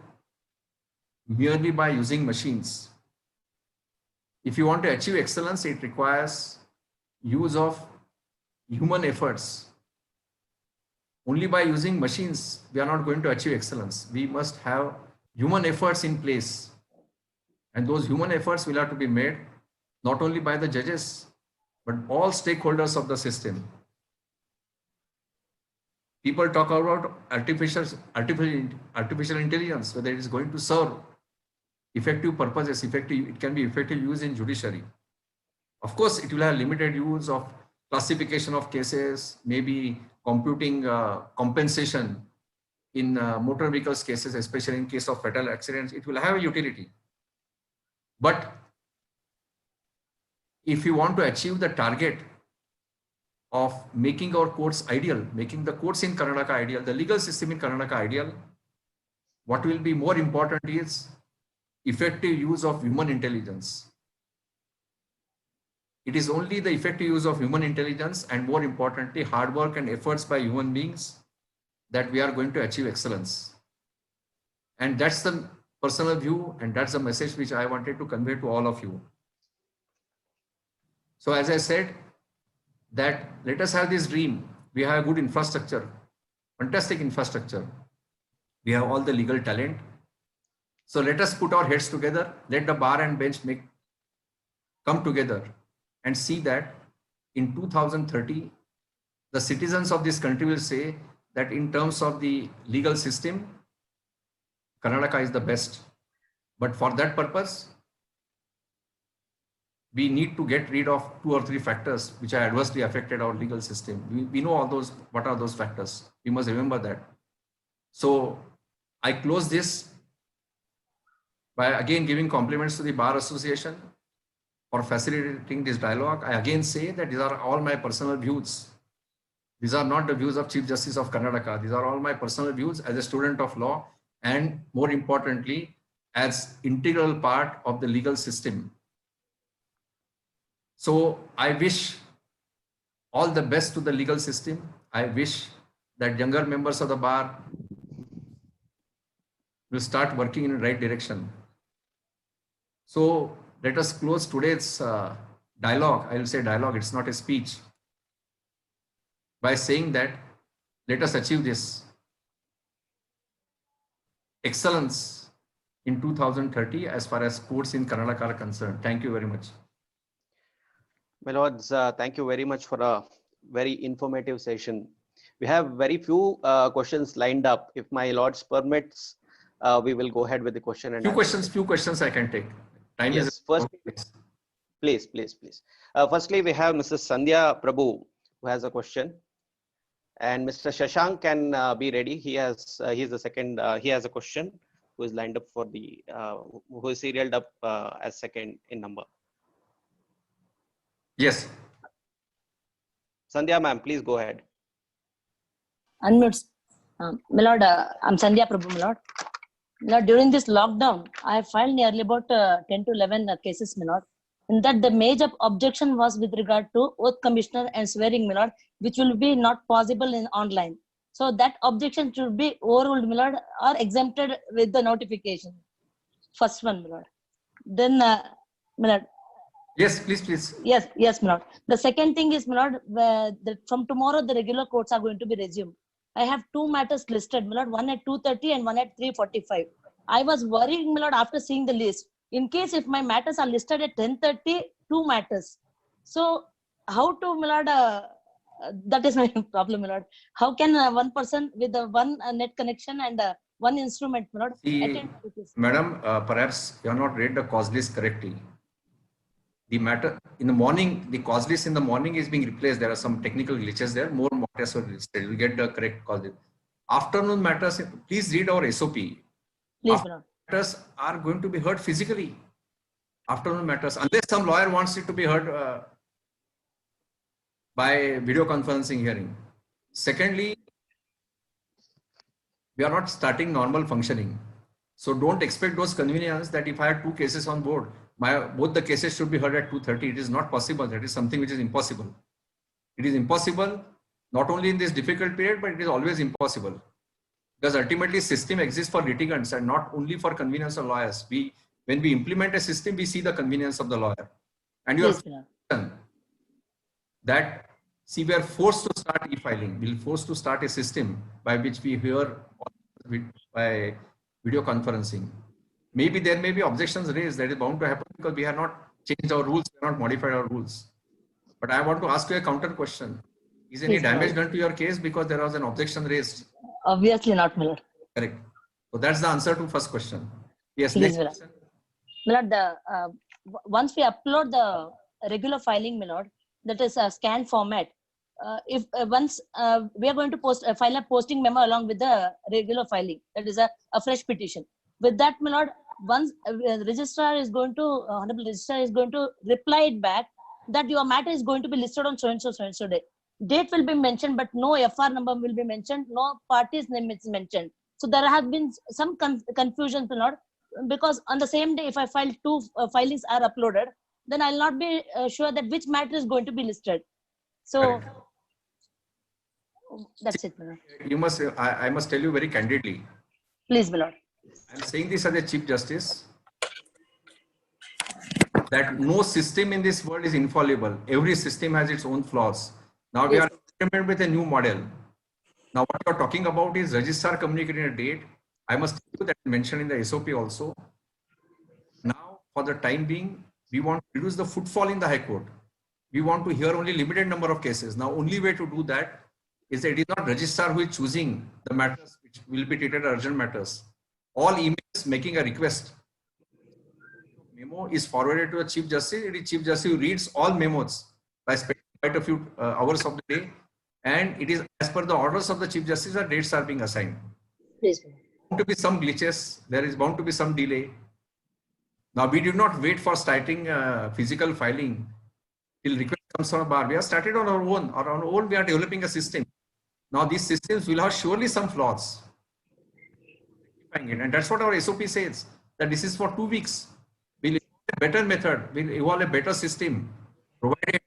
merely by using machines. If you want to achieve excellence, it requires use of human efforts. Only by using machines, we are not going to achieve excellence. We must have human efforts in place. And those human efforts will have to be made not only by the judges, but all stakeholders of the system. People talk about artificial intelligence, whether it is going to serve effective purposes, it can be effective use in judiciary. Of course, it will have limited use of classification of cases, maybe computing compensation in motor vehicles cases, especially in case of fatal accidents. It will have a utility. But if you want to achieve the target of making our courts ideal, making the courts in Karnataka ideal, the legal system in Karnataka ideal, what will be more important is effective use of human intelligence. It is only the effective use of human intelligence and, more importantly, hard work and efforts by human beings that we are going to achieve excellence. And that's the personal view, and that's the message which I wanted to convey to all of you. So as I said, that let us have this dream. We have good infrastructure, fantastic infrastructure. We have all the legal talent. So let us put our heads together. Let the bar and bench come together and see that in 2030, the citizens of this country will say that in terms of the legal system, Karnataka is the best. But for that purpose, we need to get rid of 2 or 3 factors which have adversely affected our legal system. We know all those, what are those factors? We must remember that. So I close this by again giving compliments to the Bar Association for facilitating this dialogue. I again say that these are all my personal views. These are not the views of Chief Justice of Karnataka. These are all my personal views as a student of law and, more importantly, as integral part of the legal system. So I wish all the best to the legal system. I wish that younger members of the bar will start working in the right direction. So let us close today's dialogue. I will say dialogue, it's not a speech, by saying that let us achieve this excellence in 2030 as far as courts in Karnataka are concerned. Thank you very much. My lords, thank you very much for a very informative session. We have very few questions lined up. If my lords permits, we will go ahead with the question and few questions I can take. Time yes, is first, please. Firstly, we have Mrs. Sandhya Prabhu who has a question, and Mr. Shashank can be ready. He has the second. He has a question who is lined up for the who is serialed up as second in number. Yes. Sandhya ma'am, please go ahead. Unmute. My lord, I'm Sandhya Prabhu, my lord. My lord, during this lockdown, I filed nearly about 10 to 11 cases, my lord. In that, the major objection was with regard to oath commissioner and swearing, my lord, which will be not possible in online. So that objection should be overruled, my lord, or exempted with the notification. First one, my lord. Then, my lord, Yes, please. yes, my lord. The second thing is, my lord, from tomorrow the regular courts are going to be resumed. I have two matters listed, my lord, one at 2:30 and one at 3:45. I was worrying, my lord, after seeing the list. In case if my matters are listed at 10:30, two matters. So how to, my lord, that is my problem, my lord. How can one person with the one net connection and one instrument, my lord, See, attend to this? madam, perhaps you have not read the cause list correctly. The matter in the morning, the cause list in the morning is being replaced. There are some technical glitches there. More matters were listed. We'll get the correct cause list. Afternoon matters, please read our SOP. Please, my lord. Matters are going to be heard physically. Afternoon matters, unless some lawyer wants it to be heard by video conferencing hearing. Secondly, we are not starting normal functioning. So don't expect those convenience that if I had two cases on board, both the cases should be heard at 2:30. It is not possible. That is something which is impossible. It is impossible, not only in this difficult period, but it is always impossible. Because ultimately system exists for litigants and not only for convenience of lawyers. When we implement a system, we see the convenience of the lawyer. And you Yes, my lord. that, see, we are forced to start e-filing. We're forced to start a system by which we hear by video conferencing. Maybe there may be objections raised. That is bound to happen because we have not changed our rules, we have not modified our rules. But I want to ask you a counter question. Is any Please, damage done to your case because there was an objection raised? Obviously not, my lord. Correct. So that's the answer to first question. Yes, Please, next my lord. question. My lord, once we upload the regular filing, my lord, that is a scan format. If once we are going to file a posting memo along with the regular filing, that is a fresh petition. With that, my lord, once registrar is going to honorable registrar is going to reply it back that your matter is going to be listed on so and so day. Date will be mentioned, but no FR number will be mentioned. No party's name is mentioned. So there have been some confusion, my lord, because on the same day, if I file two filings are uploaded, then I'll not be sure that which matter is going to be listed. So Correct. that's it, my lord. You must, I must tell you very candidly. Please, my lord. I'm saying this as a Chief Justice, that no system in this world is infallible. Every system has its own flaws. Now we are experimenting with a new model. Now what you are talking about is registrar communicating a date. I must tell you that mentioned in the SOP also. Now for the time being, we want to reduce the footfall in the High Court. We want to hear only limited number of cases. Now only way to do that is that it is not registrar who is choosing the matters which will be treated as urgent matters. All emails making a request memo is forwarded to the Chief Justice. It is Chief Justice who reads all memos by spending quite a few hours of the day, and it is as per the orders of the Chief Justice that dates are being assigned. Please. There is bound to be some glitches. There is bound to be some delay. Now we did not wait for starting physical filing till request comes from a bar. We have started on our own. On our own, we are developing a system. Now these systems will have surely some flaws. And that's what our SOP says, that this is for 2 weeks. We'll evolve a better method, we'll evolve a better system, provided,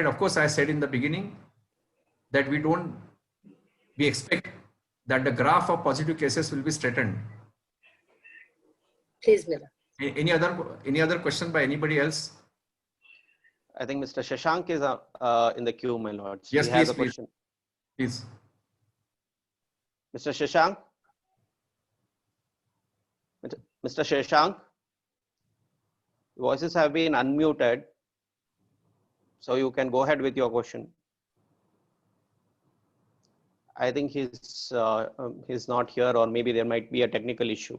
of course, I said in the beginning that we expect that the graph of positive cases will be straightened. Please, my lord. Any other question by anybody else? I think Mr. Shashank is in the queue, my lord. Yes, He has please, a question. Please. Mr. Shashank? Mr. Shashank? Voices have been unmuted. So you can go ahead with your question. I think he's not here, or maybe there might be a technical issue.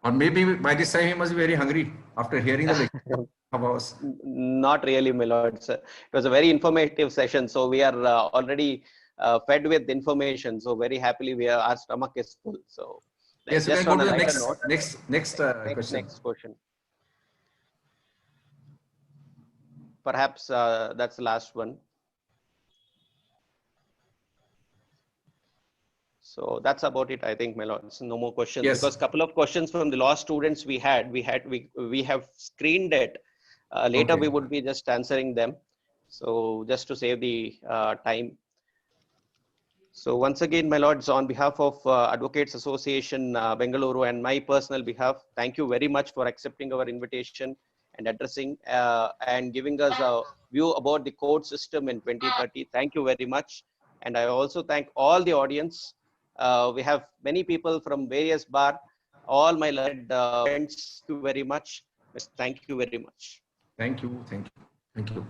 Or maybe by this time he must be very hungry after hearing the lecture of ours. Not really, my lord. It was a very informative session. So we are already fed with information. So very happily, our stomach is full. So yes, we just can on go a to the lighter note, next question. next question. perhaps that's the last one. So that's about it, I think, my lords. No more questions. Yes. Because couple of questions from the law students we have screened it. Later Okay. we would be just answering them. So just to save the time. So once again, my lords, on behalf of Advocates Association Bengaluru and my personal behalf, thank you very much for accepting our invitation and addressing and giving us a view about the court system in 2030. Thank you very much. And I also thank all the audience. We have many people from various bar, all my learned friends. Thank you very much. Thank you very much. Thank you. Thank you. Thank you.